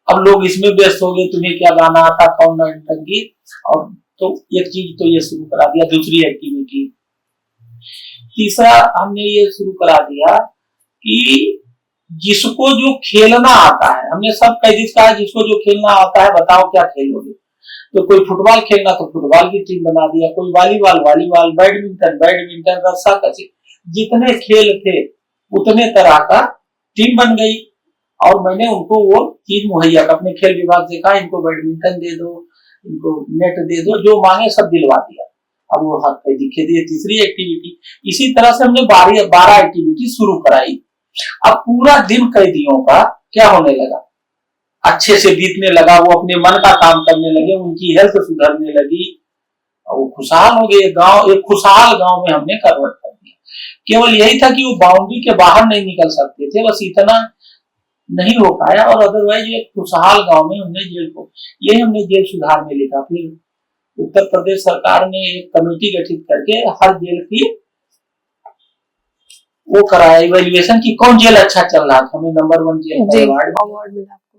अब लोग इसमें व्यस्त हो गए, तुम्हें क्या गाना आता, कौन नौटंकी, और तो एक चीज तो ये शुरू करा दिया। दूसरी एक्टिविटी, तीसरा हमने ये शुरू करा दिया कि जिसको जो खेलना आता है, हमने सब कैदी से कहा जिसको जो खेलना आता है बताओ क्या खेलोगे। तो कोई फुटबॉल खेलना तो फुटबॉल की टीम बना दिया, कोई वॉलीबॉल, बैडमिंटन, रस्साकशी, जितने खेल थे उतने तरह का टीम बन गई। और मैंने उनको वो चीज मुहैया, अपने खेल विभाग से कहा इनको बैडमिंटन दे दो, इनको नेट दे दो, जो मांगे सब दिलवा दिया। अब वो हर कैदी खेलिए। तीसरी एक्टिविटी, इसी तरह से हमने 12 एक्टिविटी शुरू कराई। अब पूरा दिन कैदियों का क्या होने लगा, अच्छे से बीतने लगा, वो अपने मन का काम करने लगे, उनकी हेल्थ सुधरने लगी, और वो खुशहाल हो गए। गांव एक खुशहाल गांव में हमने कन्वर्ट कर दिया। केवल यही था कि वो बाउंड्री के बाहर नहीं निकल सकते थे, बस इतना नहीं हो पाया, और अदरवाइज एक खुशहाल गांव में हमने जेल को, यही हमने जेल सुधार में लिखा। फिर उत्तर प्रदेश सरकार ने एक कमेटी गठित करके हर जेल की वो कराया इवैल्यूएशन की कौन जेल अच्छा चल रहा था, हमें नंबर 1 जेल का अवार्ड मिला आपको।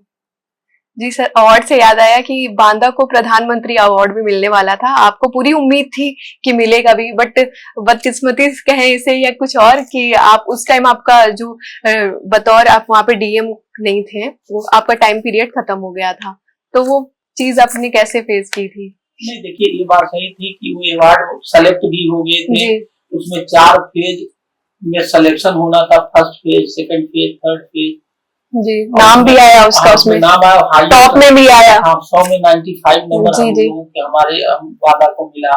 जी सर, अवार्ड से याद आया कि बांदा को प्रधानमंत्री अवार्ड भी मिलने वाला था, आपको पूरी उम्मीद थी कि मिलेगा भी, बट बदकिस्मती कहें इसे या कुछ और, कि आप उस टाइम आपका जो बतौर आप वहां पे डीएम नहीं थे, वो आपका टाइम पीरियड खत्म हो गया था, तो वो चीज आपने कैसे फेस की थी? नहीं देखिए, ये बात सही थी कि वो अवार्ड सेलेक्ट भी हो गए थे, उसमें 4 फेज में सिलेक्शन होना था, first phase, second phase, third phase. जी, नाम भी आया उसका, उसमें नाम आया, टॉप में भी आया। हाँ, 100 में 95 नंबर हम लोगों के हमारे वादा को मिला।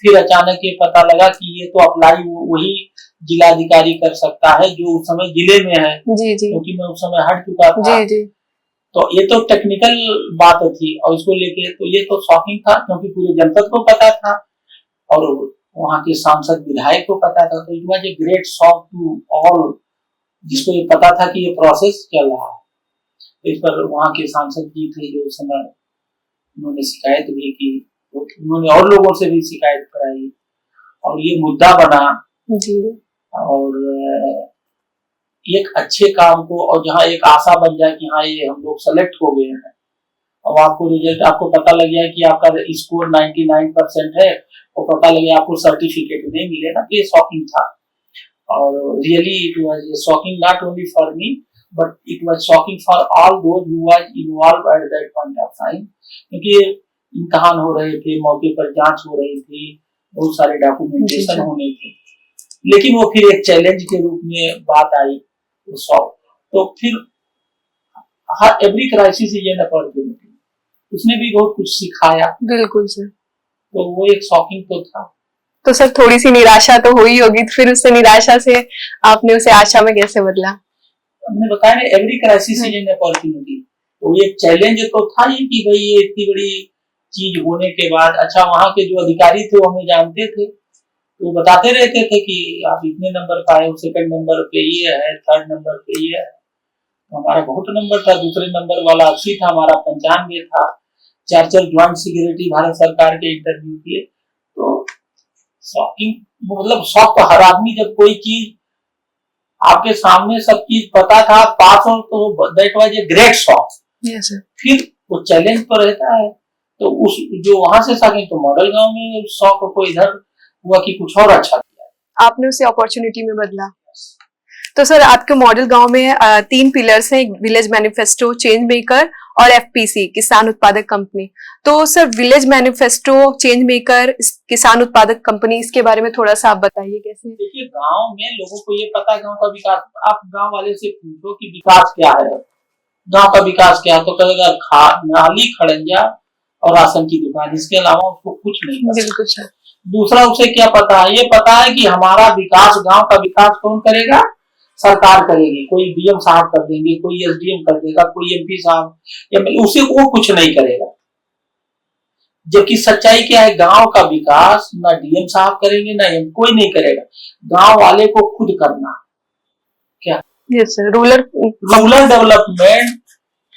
फिर अचानक ये पता लगा कि ये तो अप्लाई वही जिलाधिकारी कर सकता है जो उस समय जिले में है, क्योंकि मैं उस समय हट चुका था। तो ये तो टेक्निकल बात थी, और इसको लेके तो ये तो शॉकिंग था, क्योंकि पूरे जनपद को पता था और वहाँ के सांसद विधायक को पता था। तो it was a great shock to all, जिसको ये पता था कि ये प्रोसेस चल रहा है। इस पर वहाँ के सांसद जी थे जो उस समय, उन्होंने शिकायत भी की, उन्होंने और लोगों से भी शिकायत कराई, और ये मुद्दा बना जी। और एक अच्छे काम को, और जहाँ एक आशा बन जाए कि हाँ ये हम लोग सेलेक्ट हो गए हैं, और आपको रिजल्ट, आपको पता लग गया कि आपका स्कोर 99% है, और पता लगे आपको सर्टिफिकेट नहीं मिलेगा, तो ये शॉकिंग था। और really it was shocking not only for me, but it was shocking for all those who was involved at that point of time, क्योंकि इम्तिहान हो रहे थे, मौके पर जांच हो रही थी, बहुत सारे डॉक्यूमेंटेशन होने थे, लेकिन वो फिर एक चैलेंज के रूप में बात आई सॉल्व। तो फिर हर every crisis is an opportunity, उसने भी बहुत कुछ सिखाया। बिल्कुल सर। तो वो एक शॉकिंग तो था। तो सर थोड़ी सी निराशा तो हुई होगी, तो फिर उससे निराशा से आपने उसे आशा में कैसे बदला? हमने बताया ना, every crisis is an opportunity. तो ये चैलेंज तो था ही कि भाई ये इतनी बड़ी चीज होने के बाद, अच्छा वहां के जो अधिकारी थे वो हमें जानते थे, तो बताते रहते थे कि आप इतने नंबर का आए हो, सेकंड नंबर पे ये है, थर्ड नंबर पे ये है। तो हमारा बहुत नंबर था, दूसरे नंबर वाला 80 था, हमारा 95 था। 4 ज्वाइंट सिक्योरिटी भारत सरकार के इंटरव्यू किए। तो शॉकिंग, मतलब शॉक तो हर आदमी, जब कोई चीज आपके सामने सब चीज पता था, पास हो, तो that was a great shock. Yes sir. फिर वो चैलेंज तो रहता है, तो उस जो वहां से शॉकिंग, तो मॉडल गांव में शौक को इधर हुआ कि कुछ और अच्छा किया, आपने उसे अपॉर्चुनिटी में बदला। तो सर आपके मॉडल गांव में 3 पिलर्स हैं, विलेज मैनिफेस्टो, चेंज मेकर और एफपीसी, किसान उत्पादक कंपनी। तो sir village manifesto, change maker, किसान उत्पादक कंपनी, इसके बारे में थोड़ा सा आप बताइए कैसे? देखिए गांव में लोगों को ये पता है गांव का विकास, आप गांव वाले से पूछो कि विकास क्या है, गांव का विकास क्या है, तो कहेगा नाली, खड़ंजा और राशन की दुकान, इसके अलावा उसको कुछ नहीं पता। बिल्कुल सर। दूसरा उसे क्या पता है, ये पता है कि हमारा विकास, गांव का विकास कौन करेगा, सरकार करेगी। कोई डीएम साहब कर देंगे, कोई एसडीएम कर देगा, कोई एमपी साहब, या उसे वो कुछ नहीं करेगा। जबकि सच्चाई क्या है, गांव का विकास ना डीएम साहब करेंगे ना एम, कोई नहीं करेगा, गांव वाले को खुद करना। क्या? Yes sir. रूरल डेवलपमेंट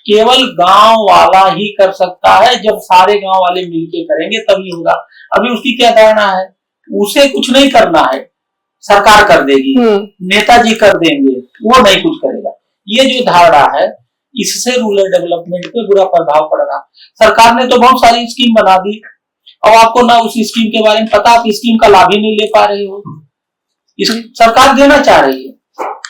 केवल गांव वाला ही कर सकता है, जब सारे गांव वाले मिलके करेंगे तभी होगा। अभी उसकी क्या धारणा है, उसे कुछ नहीं करना है, सरकार कर देगी, नेताजी कर देंगे, वो नहीं कुछ करेगा। ये जो धारणा है, इससे रूरल डेवलपमेंट पे बुरा प्रभाव पड़ रहा। सरकार ने तो बहुत सारी स्कीम बना दी, और आपको ना उस स्कीम के बारे में पता, आप स्कीम का लाभ ही नहीं ले पा रहे हो। सरकार देना चाह रही है,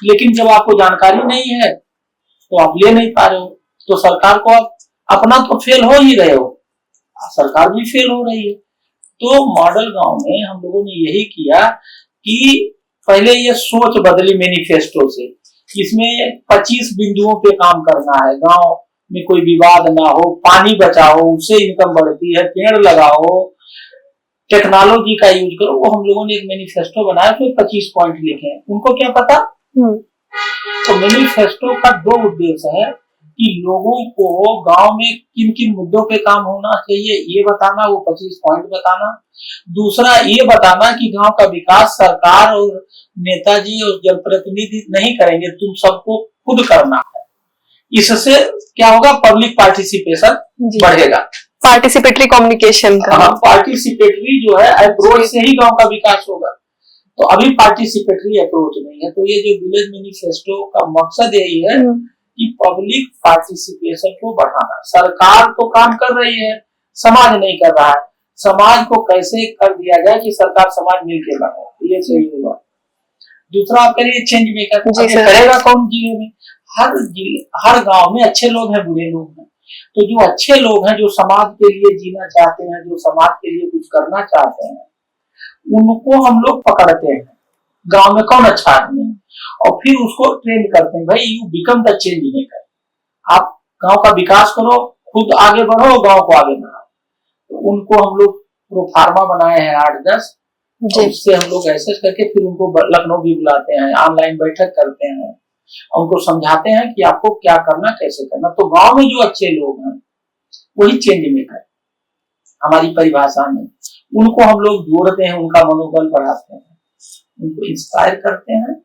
लेकिन जब आपको जानकारी नहीं है तो आप ले नहीं पा रहे हो, तो सरकार को आप अपना तो फेल हो ही रहे हो, सरकार भी फेल हो रही है। तो मॉडल गांव में हम लोगों ने यही किया कि पहले ये सोच बदली मैनिफेस्टो से, इसमें 25 बिंदुओं पे काम करना है, गांव में कोई विवाद ना हो, पानी बचाओ, उससे इनकम बढ़ती है, पेड़ लगाओ, टेक्नोलॉजी का यूज करो। वो हम लोगों ने एक मैनिफेस्टो बनाया, उसमें 25 पॉइंट लिखे हैं। उनको क्या पता, तो मैनिफेस्टो का 2 उद्देश्य है कि लोगों को गांव में किन किन मुद्दों पे काम होना चाहिए ये बताना, वो 25 पॉइंट बताना। दूसरा ये बताना कि गांव का विकास सरकार और नेताजी और जनप्रतिनिधि नहीं करेंगे, तुम सबको खुद करना है। इससे क्या होगा, पब्लिक पार्टिसिपेशन बढ़ेगा, पार्टिसिपेटरी कम्युनिकेशन का। हाँ, पार्टिसिपेटरी जो है अप्रोच से ही गांव का विकास होगा। तो अभी पार्टिसिपेटरी अप्रोच नहीं है। तो ये जो विलेज मैनिफेस्टो का मकसद यही है कि पब्लिक पार्टिसिपेशन को बढ़ाना। सरकार तो काम कर रही है, समाज नहीं कर रहा है। समाज को कैसे कर दिया जाए कि सरकार समाज मिलकर बढ़े, ये सही होगा। दूसरा आप करिए चेंज मेकर, करेगा कौन जिले में? हर गांव में अच्छे लोग हैं, बुरे लोग हैं। तो जो अच्छे लोग हैं, जो समाज के लिए जीना चाहते हैं, जो समाज के लिए कुछ करना चाहते हैं, उनको हम लोग पकड़ते हैं, गांव में कौन अच्छा आदमी है, और फिर उसको ट्रेन करते हैं, भाई you become the change maker. आप गांव का विकास करो, खुद आगे बढ़ो, गांव को आगे बढ़ाओ। तो उनको हम लोग प्रोफार्मा बनाए हैं 8-10, उससे हम लोग ऐसे करके फिर उनको लखनऊ भी बुलाते हैं, ऑनलाइन बैठक करते हैं, उनको समझाते हैं कि आपको क्या करना, कैसे करना। तो गांव में जो अच्छे लोग हैं वही चेंज मेकर हमारी परिभाषा में, उनको हम लोग जोड़ते हैं, उनका मनोबल बढ़ाते हैं, उनको इंस्पायर करते हैं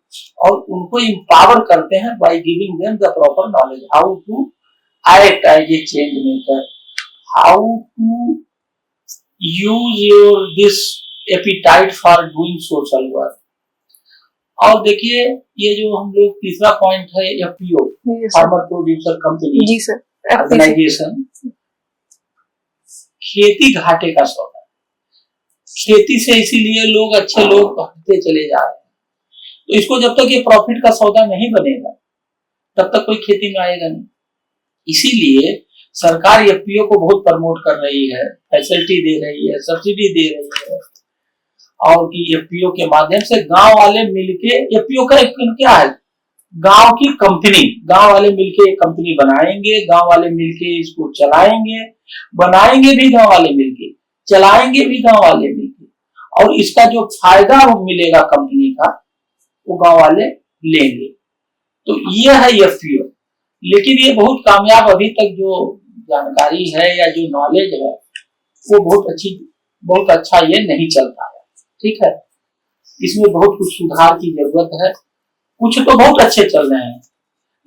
और उनको एम्पावर करते हैं by giving them the proper knowledge how to act as a change maker, how to use your this appetite for doing social work. और देखिए ये जो हम लोग तीसरा पॉइंट है एफपीओ, फार्मर प्रोड्यूसर कंपनी, जी सर, ऑर्गेनाइजेशन, खेती घाटे का सौदा। खेती से इसीलिए लोग, अच्छे लोग हटते चले जा रहे हैं। तो इसको जब तक ये प्रॉफिट का सौदा नहीं बनेगा तब तक कोई खेती में आएगा नहीं। इसीलिए सरकार एफपीओ को बहुत प्रमोट कर रही है, फैसिलिटी दे रही है, सब्सिडी दे रही है, और कि एफपीओ के माध्यम से गांव वाले मिलके, एफपीओ का क्या है, गांव की कंपनी, गांव वाले मिलके एक कंपनी बनाएंगे, गांव वाले मिलके इसको चलाएंगे, बनाएंगे भी गांव वाले मिलके, चलाएंगे भी गांव वाले मिलके, और इसका जो फायदा मिलेगा कंपनी का वो गांव वाले लेंगे। तो ये है एफपीओ। लेकिन ये बहुत कामयाब अभी तक जो जानकारी है या जो नॉलेज है वो बहुत अच्छा ये नहीं चल पाया। ठीक है, इसमें बहुत कुछ सुधार की जरूरत है। कुछ तो बहुत अच्छे चल रहे हैं,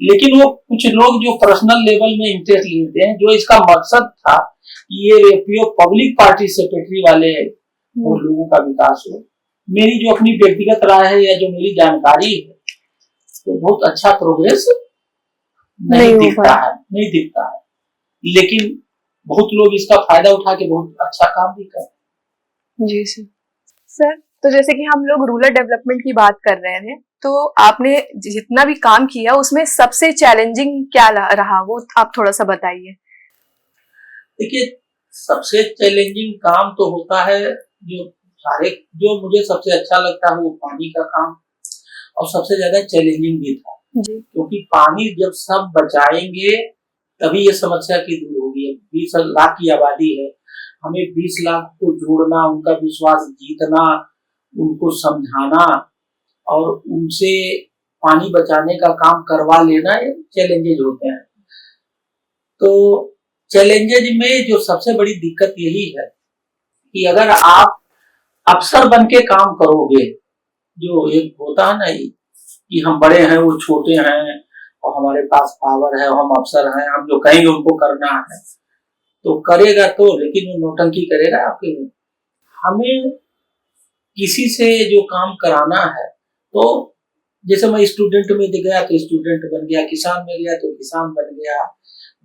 लेकिन वो कुछ लोग जो पर्सनल लेवल में इंटरेस्ट लेते हैं, जो इसका मकसद था कि ये एफपीओ पब्लिक पार्टिसिपेटरी वाले वो लोगों का विकास हो। मेरी जो अपनी व्यक्तिगत राय है या जो मेरी जानकारी है, तो बहुत अच्छा प्रोग्रेस नहीं दिखता है, लेकिन बहुत लोग इसका फायदा उठा के बहुत अच्छा काम भी कर रहे हैं। जी सर, तो जैसे कि हम लोग रूरल डेवलपमेंट की बात कर रहे हैं, तो आपने जितना भी काम किया उसमें सबसे चैलेंजिंग क्या रहा, वो आप थोड़ा सा बताइए। देखिए, सबसे चैलेंजिंग काम तो होता है जो मुझे सबसे अच्छा लगता है वो पानी का काम, और सबसे ज्यादा चैलेंजिंग भी था जी। क्योंकि पानी जब सब बचाएंगे तभी ये समस्या की दूर होगी। 20 लाख की आबादी है, हमें 20 लाख को जोड़ना, उनका विश्वास जीतना, उनको समझाना और उनसे पानी बचाने का काम करवा लेना, ये चैलेंजेज होते हैं। तो चैलेंजेज में जो सबसे बड़ी दिक्कत यही है कि अगर आप अफसर बन के काम करोगे, जो एक होता है ना कि हम बड़े हैं वो छोटे हैं और हमारे पास पावर है, हम अफसर हैं, हम जो कहेंगे उनको करना है, तो करेगा तो, लेकिन वो नौटंकी करेगा आपके लिए। हमें किसी से जो काम कराना है, तो जैसे मैं स्टूडेंट में गया तो स्टूडेंट बन गया, किसान में गया तो किसान बन गया,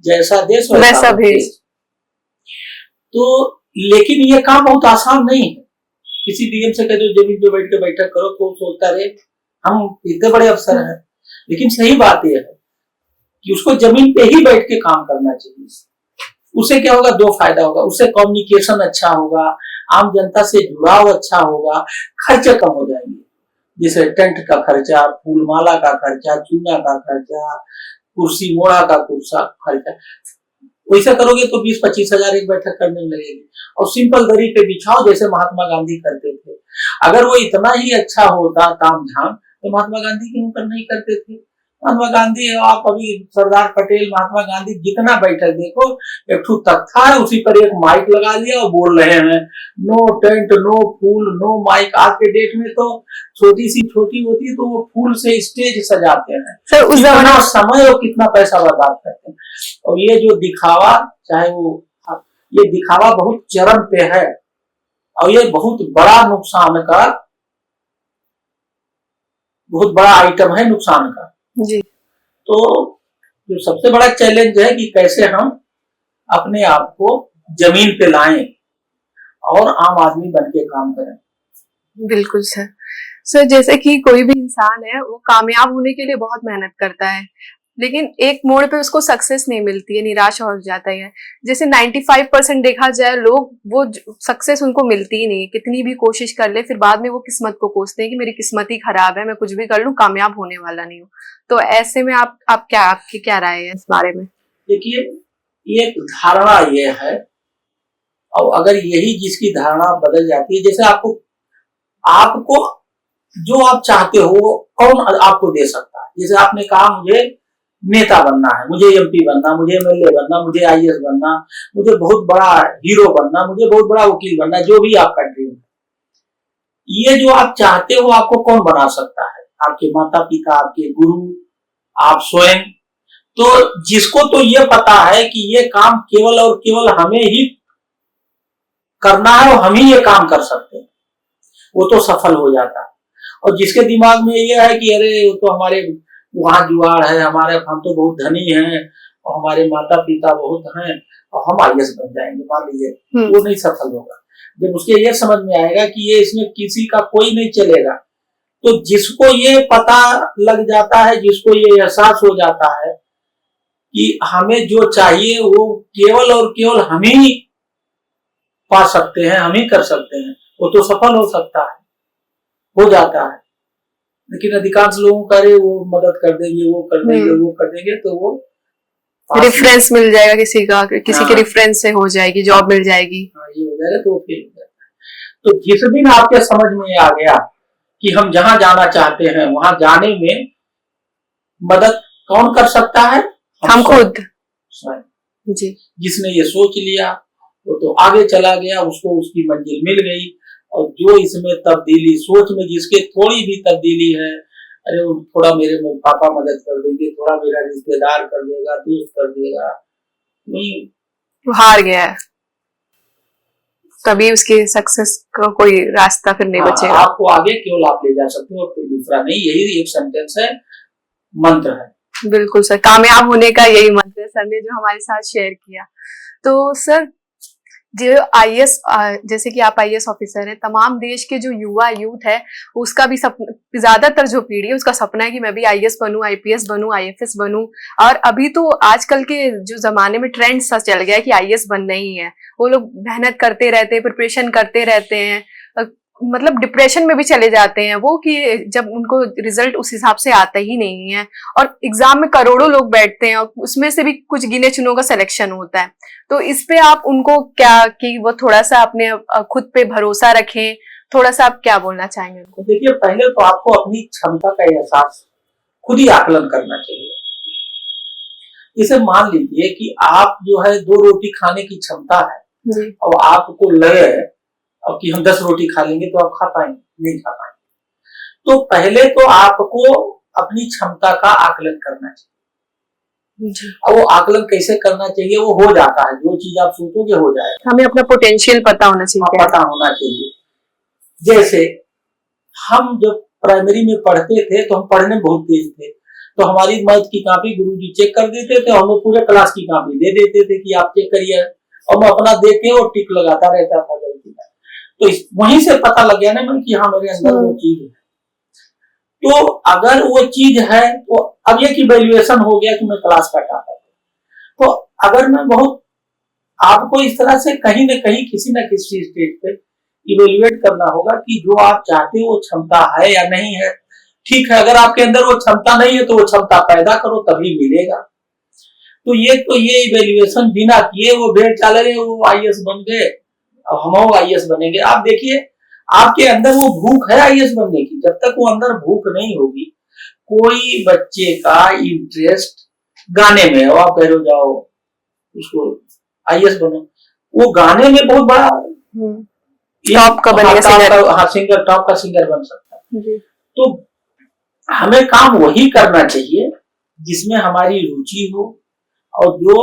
जैसा देश वैसा भेष। तो लेकिन ये काम बहुत आसान नहीं है। किसी डीएम से कह दो जमीन पे बैठ के बैठक करो तो सोचता रहे हम इतने बड़े अफसर हैं, लेकिन सही बात यह है कि उसको जमीन पे ही बैठ के काम करना चाहिए। उससे क्या होगा, दो फायदा होगा, उससे कम्युनिकेशन अच्छा होगा, आम जनता से जुड़ाव अच्छा होगा, खर्चे कम हो जाएंगे, जैसे टेंट का खर्चा, फूलमाला का खर्चा, चूना का खर्चा, कुर्सी मोड़ा का खर्चा। वैसा करोगे तो 20-25 हजार एक बैठक करने में लगेगी, और सिंपल दरी पे बिछाओ जैसे महात्मा गांधी करते थे। अगर वो इतना ही अच्छा होता ताम झाम तो महात्मा गांधी क्यों नहीं करते थे। महात्मा गांधी, आप अभी सरदार पटेल, महात्मा गांधी जितना बैठक देखो, एक तख्ता है उसी पर एक माइक लगा लिया और बोल रहे हैं, नो टेंट, नो फूल, नो माइक। आज के डेट में तो छोटी होती है तो वो फूल से स्टेज सजाते हैं। सर उस कितना समय और कितना पैसा बर्बाद करते हैं। और ये जो दिखावा, चाहे वो ये दिखावा बहुत चरम पे है, और ये बहुत बड़ा आइटम है नुकसान का। जी। तो जो सबसे बड़ा चैलेंज है कि कैसे हम अपने आप को जमीन पे लाएं और आम आदमी बन के काम करें। बिल्कुल सर, जैसे कि कोई भी इंसान है वो कामयाब होने के लिए बहुत मेहनत करता है, लेकिन एक मोड़ पे उसको सक्सेस नहीं मिलती है, निराश हो जाता है। जैसे 95% देखा जाए लोग, वो सक्सेस उनको मिलती ही नहीं, कितनी भी कोशिश कर ले फिर बाद में वो किस्मत को कोसते हैं कि मेरी किस्मत ही खराब है, मैं कुछ भी कर लूं कामयाब होने वाला नहीं हूँ। तो ऐसे में आपकी क्या राय है इस बारे में? देखिए, ये धारणा ये है, और अगर यही जिसकी धारणा बदल जाती है, जैसे आपको जो आप चाहते हो कौन आपको दे सकता है। जैसे आपने कहा मुझे नेता बनना है, मुझे एमपी बनना, मुझे एमएलए बनना, मुझे आईएएस बनना, मुझे बहुत बड़ा हीरो बनना, मुझे बहुत बड़ा वकील बनना, जो भी आपका ड्रीम है, ये जो आप चाहते हो आपको कौन बना सकता है? आपके माता पिता, आपके गुरु, आप स्वयं। तो जिसको तो ये पता है कि ये काम केवल और केवल हमें ही करना है और हम ही ये काम कर सकते हैं, वो तो सफल हो जाता है। और जिसके दिमाग में ये है कि अरे वो तो हमारे वहां जुआड़ है, हम तो बहुत धनी हैं और हमारे माता पिता बहुत हैं और हम आईएएस बन जाएंगे, मान लीजिए, वो नहीं सफल होगा। जब उसके ये समझ में आएगा कि ये इसमें किसी का कोई नहीं चलेगा, तो जिसको ये पता लग जाता है, जिसको ये एहसास हो जाता है कि हमें जो चाहिए वो केवल और केवल हम ही पा सकते हैं, हम ही कर सकते हैं, वो तो सफल हो सकता है, हो जाता है। लेकिन अधिकांश लोगों का अरे वो मदद कर देंगे, वो कर देंगे, वो कर देंगे, तो वो रेफरेंस मिल जाएगा किसी का, किसी के हाँ, रेफरेंस से हो जाएगी, जॉब मिल जाएगी, ये हो जाएगा तो फेल हो जाता है। तो जिस दिन आपके समझ में आ गया कि हम जहां जाना चाहते हैं वहां जाने में मदद कौन कर सकता है? हम खुद। स्वयं। जी। जिसने ये सोच लिया वो तो आगे चला गया, उसको उसकी मंजिल मिल गई। और जो इसमें तब्दीली, सोच में जिसके थोड़ी भी तब्दीली है, अरे वो थोड़ा मेरे पापा मदद कर देंगे, थोड़ा मेरा रिश्तेदार कर देगा, दोस्त कर देगा, वही हार गया है, तभी उसके सक्सेस का कोई रास्ता फिर नहीं बचेगा। आपको आगे केवल आप ले जा सकते हो और कोई दूसरा नहीं। यही एक सेंटेंस है, मंत्र है। बिल्कुल सर, कामयाब होने का यही मंत्र है सर ने जो हमारे साथ शेयर किया। तो सर जो आईएएस, जैसे कि आप आईएएस ऑफिसर हैं, तमाम देश के जो युवा यूथ है उसका भी सपना, ज्यादातर जो पीढ़ी है उसका सपना है कि मैं भी आईएएस बनूं, आईपीएस बनूं, आईएफएस बनूं। और अभी तो आजकल के जो जमाने में ट्रेंड सा चल गया है कि आईएएस बनना ही है। वो लोग मेहनत करते रहते हैं, प्रिपरेशन करते रहते हैं, मतलब डिप्रेशन में भी चले जाते हैं वो, कि जब उनको रिजल्ट उस हिसाब से आता ही नहीं है। और एग्जाम में करोड़ों लोग बैठते हैं और उसमें से भी कुछ गिने चुनों का सिलेक्शन होता है। तो इस पे आप उनको क्या, कि वो थोड़ा सा अपने खुद पे भरोसा रखें, थोड़ा सा आप क्या बोलना चाहेंगे उनको? देखिए, पहले तो आपको अपनी क्षमता का एहसास खुद ही आकलन करना चाहिए। इसे मान लीजिए कि आप जो है 2 रोटी खाने की क्षमता है और आपको लगे और कि हम 10 रोटी खा लेंगे तो आप खा पाएंगे? नहीं खा पाएंगे। तो पहले तो आपको अपनी क्षमता का आकलन करना चाहिए। और वो आकलन कैसे करना चाहिए? वो हो जाता है, जो चीज आप सोचोगे हो जाएगा। हमें अपना पोटेंशियल पता होना चाहिए। पता होना चाहिए। जैसे हम जब प्राइमरी में पढ़ते थे तो हम पढ़ने बहुत तेज थे, तो हमारी मैथ की कॉपी गुरुजी चेक कर देते थे, हमें पूरे क्लास की कॉपी दे देते थे कि आप चेक करिए, और मैं अपना देख के और टिक लगाता रहता था गलती का। तो वहीं से पता लग गया ना मैं कि हाँ मेरे अंदर वो चीज है। तो अगर वो चीज है तो अब ये कि वैल्यूएशन हो गया कि मैं क्लास का टॉपर। तो अगर मैं बहुत, आपको इस तरह से कहीं न कहीं किसी न किसी स्टेज पे इवेल्युएट करना होगा कि जो आप चाहते हो वो क्षमता है या नहीं है। ठीक है, अगर आपके अंदर वो क्षमता नहीं है तो वो क्षमता पैदा करो, तभी मिलेगा। तो ये इवेल्युएशन बिना किए वो भेड़ चाले गए, वो आईएएस बन गए, अब हम आईएएस बनेंगे। आप देखिए, आपके अंदर वो भूख है आईएएस बनने की। जब तक वो अंदर भूख नहीं होगी, कोई बच्चे का इंटरेस्ट गाने में है, आप कह रहे हो जाओ उसको आईएएस बनो, वो गाने में बहुत बड़ा टॉप का बनेगा, सिंगर, टॉप का सिंगर बन सकता है। तो हमें काम वही करना चाहिए जिसमें हमारी रुचि हो और जो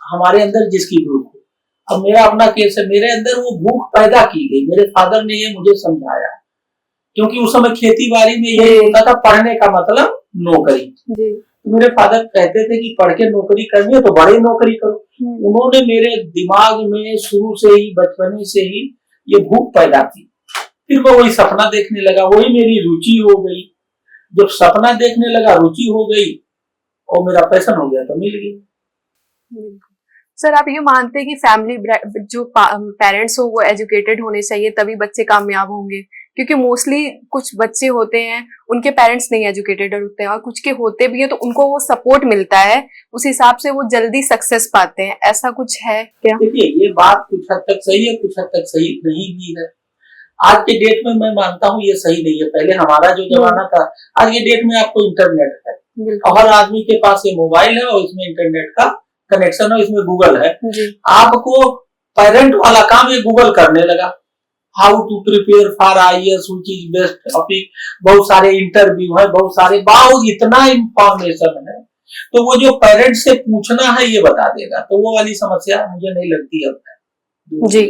हमारे अंदर जिसकी भूख हो। अब मेरा अपना केस है, मेरे अंदर वो भूख पैदा की गई, मेरे फादर ने ये मुझे समझाया, क्योंकि उस समय खेती बाड़ी में यही होता था, पढ़ने का मतलब नौकरी। तो मेरे फादर कहते थे कि पढ़ के नौकरी करनी है तो बड़ी नौकरी करो। उन्होंने मेरे दिमाग में शुरू से ही, बचपने से ही ये भूख पैदा की। फिर मैं वही सपना देखने लगा, वही मेरी रुचि हो गई। जब सपना देखने लगा, रुचि हो गई और मेरा पैशन हो गया तो मिल गई। सर आप ये मानते हैं कि फैमिली जो पेरेंट्स हो वो एजुकेटेड होने चाहिए तभी बच्चे कामयाब होंगे? क्योंकि मोस्टली कुछ बच्चे होते हैं उनके पेरेंट्स नहीं एजुकेटेड होते हैं, और कुछ के होते भी हैं तो उनको वो सपोर्ट मिलता है, उस हिसाब से वो जल्दी सक्सेस पाते हैं। ऐसा कुछ है क्या? देखिए, ये बात कुछ हद तक सही है, कुछ हद तक सही नहीं भी है। आज के डेट में मैं मानता हूँ ये सही नहीं है। पहले हमारा जो जमाना था, आज के डेट में आपको इंटरनेट है और हर आदमी के पास ये मोबाइल है और इसमें इंटरनेट का कनेक्शन है, इसमें गूगल है। आपको पेरेंट वाला काम ये गूगल करने लगा, how to prepare for IAS, which is best topic, बहुत सारे इंटरव्यू है, बहुत इतना इंफॉर्मेशन है। तो वो जो पेरेंट्स से पूछना है ये बता देगा, तो वो वाली समस्या मुझे नहीं लगती अब जी।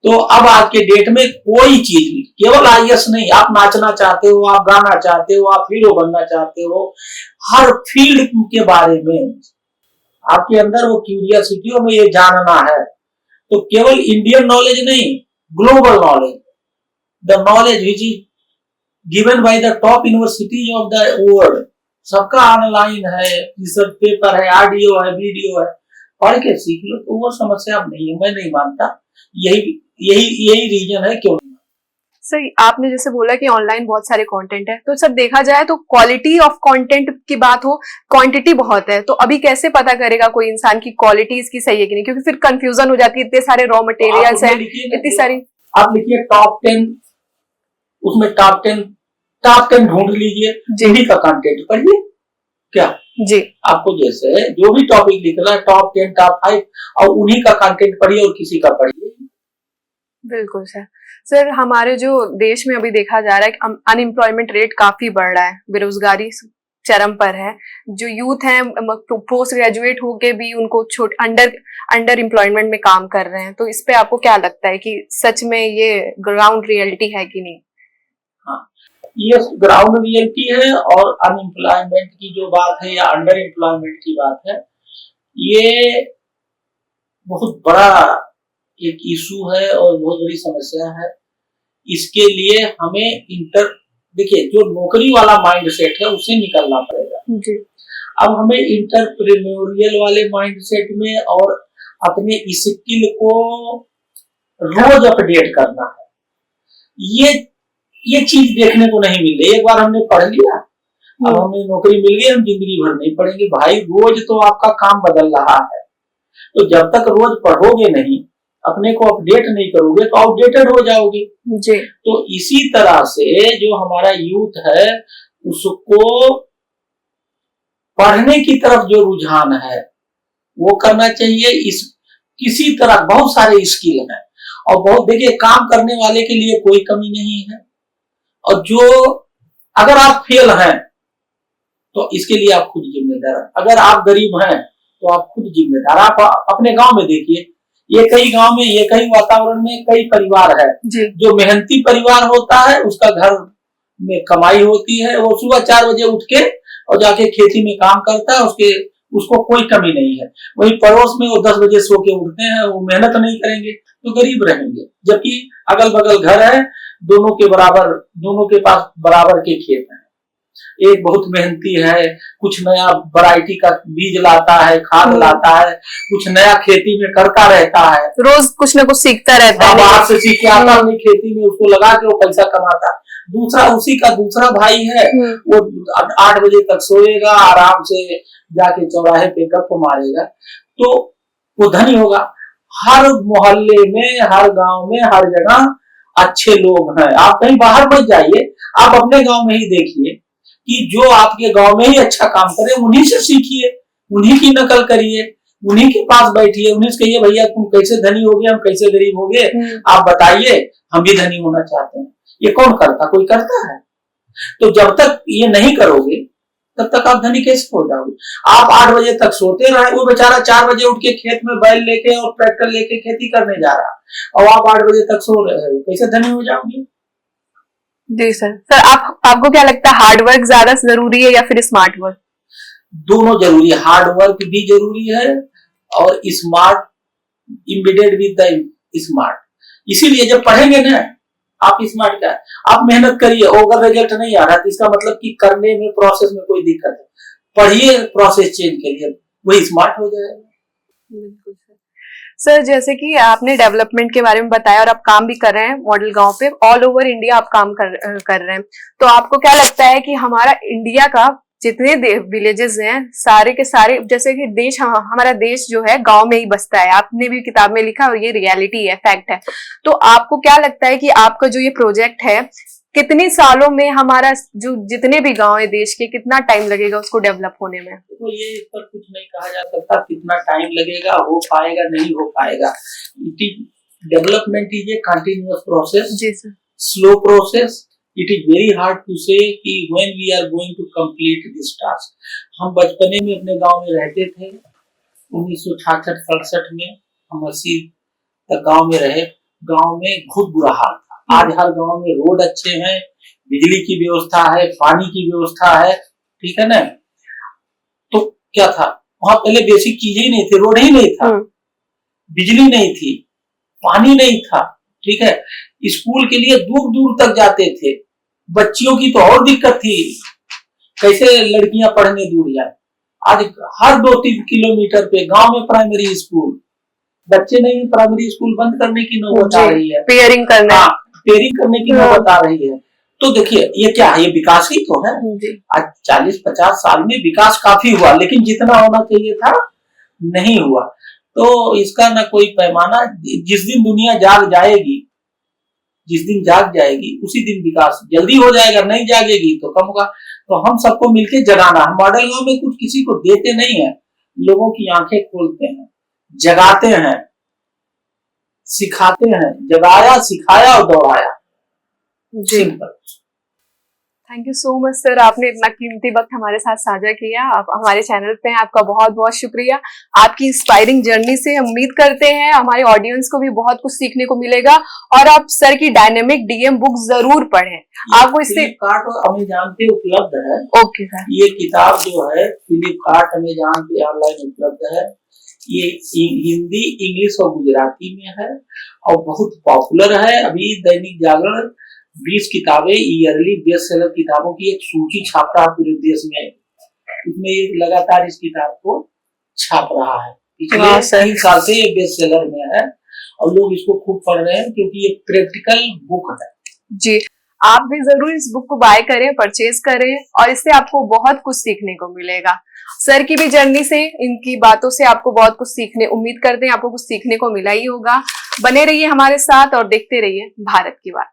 तो अब आज के डेट में कोई चीज नहीं, केवल आईएएस नहीं, आप नाचना चाहते हो, आप गाना चाहते हो, आप हीरो बनना चाहते हो, हर फील्ड के बारे में आपके अंदर वो क्यूरियोसिटी हो, में ये जानना है। तो केवल इंडियन नॉलेज नहीं, global knowledge, the knowledge which is given by the top universities of the world, सबका ऑनलाइन है, रिसर्च पेपर है, ऑडियो है, वीडियो है, पढ़ के सीख लो। तो वो समस्या अब नहीं है, मैं नहीं मानता। यही यही यही रीजन है क्यों। सर आपने जैसे बोला कि ऑनलाइन बहुत सारे कंटेंट है, तो सर देखा जाए तो क्वालिटी ऑफ कंटेंट की बात हो, क्वांटिटी बहुत है, तो अभी कैसे पता करेगा कोई इंसान की क्वालिटी इसकी सही है कि नहीं, क्योंकि फिर कंफ्यूजन हो जाती है, इतने सारे रॉ मटेरियल्स हैं, इतनी सारी। आप लिखिए टॉप 10, उसमें टॉप 10 ढूंढ लीजिए, उन्हीं का कंटेंट पढ़िए। क्या जी, आपको जैसे जो भी टॉपिक लिखना है, टॉप 10, टॉप 5, और उन्हीं का कंटेंट पढ़िए और किसी का पढ़िए। बिल्कुल सर। सर हमारे जो देश में अभी देखा जा रहा है कि अनएम्प्लॉयमेंट रेट काफी बढ़ रहा है, बेरोजगारी चरम पर है, जो यूथ हैं पोस्ट ग्रेजुएट होके भी उनको अंडर एम्प्लॉयमेंट में काम कर रहे हैं, तो इस पे आपको क्या लगता है कि सच में ये ग्राउंड रियलिटी है कि नहीं? हाँ, ये ग्राउंड रियलिटी है। और अनएम्प्लॉयमेंट की जो बात है या अंडर एम्प्लॉयमेंट की बात है, ये बहुत बड़ा एक इशू है और बहुत बड़ी समस्या है। इसके लिए हमें देखिए, जो नौकरी वाला माइंड सेट है उससे निकलना पड़ेगा जी। अब हमें इंटरप्रेन्योरियल वाले माइंड सेट में और अपने स्किल को रोज अपडेट करना है। ये चीज देखने को नहीं मिल रही। एक बार हमने पढ़ लिया, अब हमें नौकरी मिल गई, हम जिंदगी भर नहीं पढ़ेंगे। भाई रोज तो आपका काम बदल रहा है, तो जब तक रोज पढ़ोगे नहीं, अपने को अपडेट नहीं करोगे, तो आउटडेटेड हो जाओगे जी। तो इसी तरह से जो हमारा यूथ है उसको पढ़ने की तरफ जो रुझान है वो करना चाहिए। किसी तरह बहुत सारे स्किल हैं और बहुत, देखिए, काम करने वाले के लिए कोई कमी नहीं है। और जो अगर आप फेल हैं तो इसके लिए आप खुद जिम्मेदार हैं। अगर आप गरीब हैं तो आप खुद जिम्मेदार। आप अपने गांव में देखिए, ये कई गांव में, ये कई वातावरण में कई परिवार है, जो मेहनती परिवार होता है, उसका घर में कमाई होती है, वो सुबह 4 बजे उठ के और जाके खेती में काम करता है, उसको कोई कमी नहीं है। वही पड़ोस में वो 10 बजे सो के उठते हैं, वो मेहनत नहीं करेंगे तो गरीब रहेंगे। जबकि अगल बगल घर है, दोनों के पास बराबर के खेत हैं। एक बहुत मेहनती है, कुछ नया वैरायटी का बीज लाता है, खाद लाता है, कुछ नया खेती में करता रहता है, रोज कुछ ना कुछ सीखता रहता है, बाहर से सीख के आता अपनी खेती में, उसको लगा के वो पैसा कमाता है। उसी का दूसरा भाई है, वो 8 बजे तक सोएगा, आराम से जाके चौराहे पे गप मारेगा, तो वो धनी होगा। हर मोहल्ले में, हर गांव में, हर जगह अच्छे लोग हैं। आप कहीं बाहर मत जाइए, आप अपने गांव में ही देखिए कि जो आपके गांव में ही अच्छा काम करे, उन्हीं से सीखिए, उन्हीं की नकल करिए, उन्हीं के पास बैठिए, उन्हीं से कहिए, भैया तुम कैसे धनी हो गए, हम कैसे गरीब हो गए, आप बताइए, हम भी धनी होना चाहते हैं। ये कौन करता? कोई करता है? तो जब तक ये नहीं करोगे तब तक आप धनी कैसे हो जाओगे? आप 8 बजे तक सोते रहे, वो बेचारा 4 बजे उठ के खेत में बैल लेके और ट्रैक्टर लेके खेती करने जा रहा, और आप 8 बजे तक सो रहे हो, कैसे धनी हो जाओगे? जी सर। आपको क्या लगता है, हार्ड वर्क ज्यादा जरूरी है या फिर स्मार्ट वर्क? दोनों जरूरी है। हार्ड वर्क भी जरूरी है और smart, embedded with the smart. इसीलिए जब पढ़ेंगे ना आप स्मार्ट का, आप मेहनत करिए, अगर रिजल्ट नहीं आ रहा तो इसका मतलब कि करने में, प्रोसेस में कोई दिक्कत है, पढ़िए, प्रोसेस चेंज करिए, वही स्मार्ट हो जाएगा। बिल्कुल सर। जैसे कि आपने डेवलपमेंट के बारे में बताया और आप काम भी कर रहे हैं मॉडल गांव पे, ऑल ओवर इंडिया आप काम कर रहे हैं, तो आपको क्या लगता है कि हमारा इंडिया का जितने विलेजेस हैं सारे के सारे, जैसे कि हमारा देश जो है गांव में ही बसता है, आपने भी किताब में लिखा और ये रियलिटी है, फैक्ट है, तो आपको क्या लगता है कि आपका जो ये प्रोजेक्ट है कितने सालों में हमारा जो जितने भी गांव है देश के, कितना टाइम लगेगा उसको डेवलप होने में? तो ये इस पर कुछ नहीं कहा जा सकता कितना टाइम लगेगा, हो पाएगा नहीं हो पाएगा। Development is a continuous process, जी sir, slow process. It is very hard to say कि when we are going to complete this task. हम बचपने में अपने गांव में रहते थे, 1966-67 में हम 80 तक गांव में रहे। गांव में बहुत बुरा हाल था। आज हर गांव में रोड अच्छे हैं, बिजली की व्यवस्था है, पानी की व्यवस्था है, ठीक है ना। तो क्या था वहां, पहले बेसिक चीजें ही नहीं थी, रोड ही नहीं था, बिजली नहीं थी, पानी नहीं था, ठीक है। स्कूल के लिए दूर दूर तक जाते थे, बच्चियों की तो और दिक्कत थी, कैसे लड़कियां पढ़ने दूर जाए। आज हर 2-3 किलोमीटर पे गांव में प्राइमरी स्कूल, बच्चे नहीं, प्राइमरी स्कूल बंद करने की नौबत आ रही है, पेयरिंग करना, हाँ पेयरिंग करने की नौबत आ रही है। तो देखिए ये क्या है, ये विकास ही तो है। आज 40-50 साल में विकास काफी हुआ, लेकिन जितना होना चाहिए था नहीं हुआ। तो इसका ना कोई पैमाना, जिस दिन दुनिया जाग जाएगी, जिस दिन जाग जाएगी उसी दिन विकास जल्दी हो जाएगा, नहीं जागेगी तो कम होगा। तो हम सबको मिलके जगाना। हम मॉडल गांव में कुछ किसी को देते नहीं है, लोगों की आंखें खोलते हैं, जगाते हैं, सिखाते हैं, जगाया, सिखाया और दौड़ाया। Simple. Thank you so much sir, आपने इतना कीमती वक्त हमारे साथ साझा किया। आप हमारे चैनल पे हैं, आपका बहुत बहुत शुक्रिया। आपकी इंस्पायरिंग जर्नी से हम उम्मीद करते हैं हमारे ऑडियंस को भी बहुत कुछ सीखने को मिलेगा, और आप सर की डायनेमिक डीएम बुक जरूर पढ़ें। आपको इससे फ्लिपकार्ट और अमेजॉन पे उपलब्ध है। ओके सर, ये किताब जो है फ्लिपकार्ट, अमेजॉन पे ऑनलाइन उपलब्ध है। ये हिंदी, इंग्लिश और गुजराती में है और बहुत पॉपुलर है। अभी दैनिक जागरण 20 किताबें ईयरली बेस्ट सेलर किताबों की एक सूची छाप रहा है पूरे देश में। इसमें ये लगातार इस किताब को छाप रहा है। पिछले 3 साल से ये बेस्ट सेलर में है और लोग इसको खूब पढ़ रहे हैं, क्योंकि ये प्रैक्टिकल बुक है। जी, आप भी जरूर इस बुक को बाय करें, परचेज करें, और इससे आपको बहुत कुछ सीखने को मिलेगा। सर की भी जर्नी से, इनकी बातों से आपको बहुत कुछ सीखने, उम्मीद करते हैं आपको कुछ सीखने को मिला ही होगा। बने रहिए हमारे साथ और देखते रहिए भारत की बात।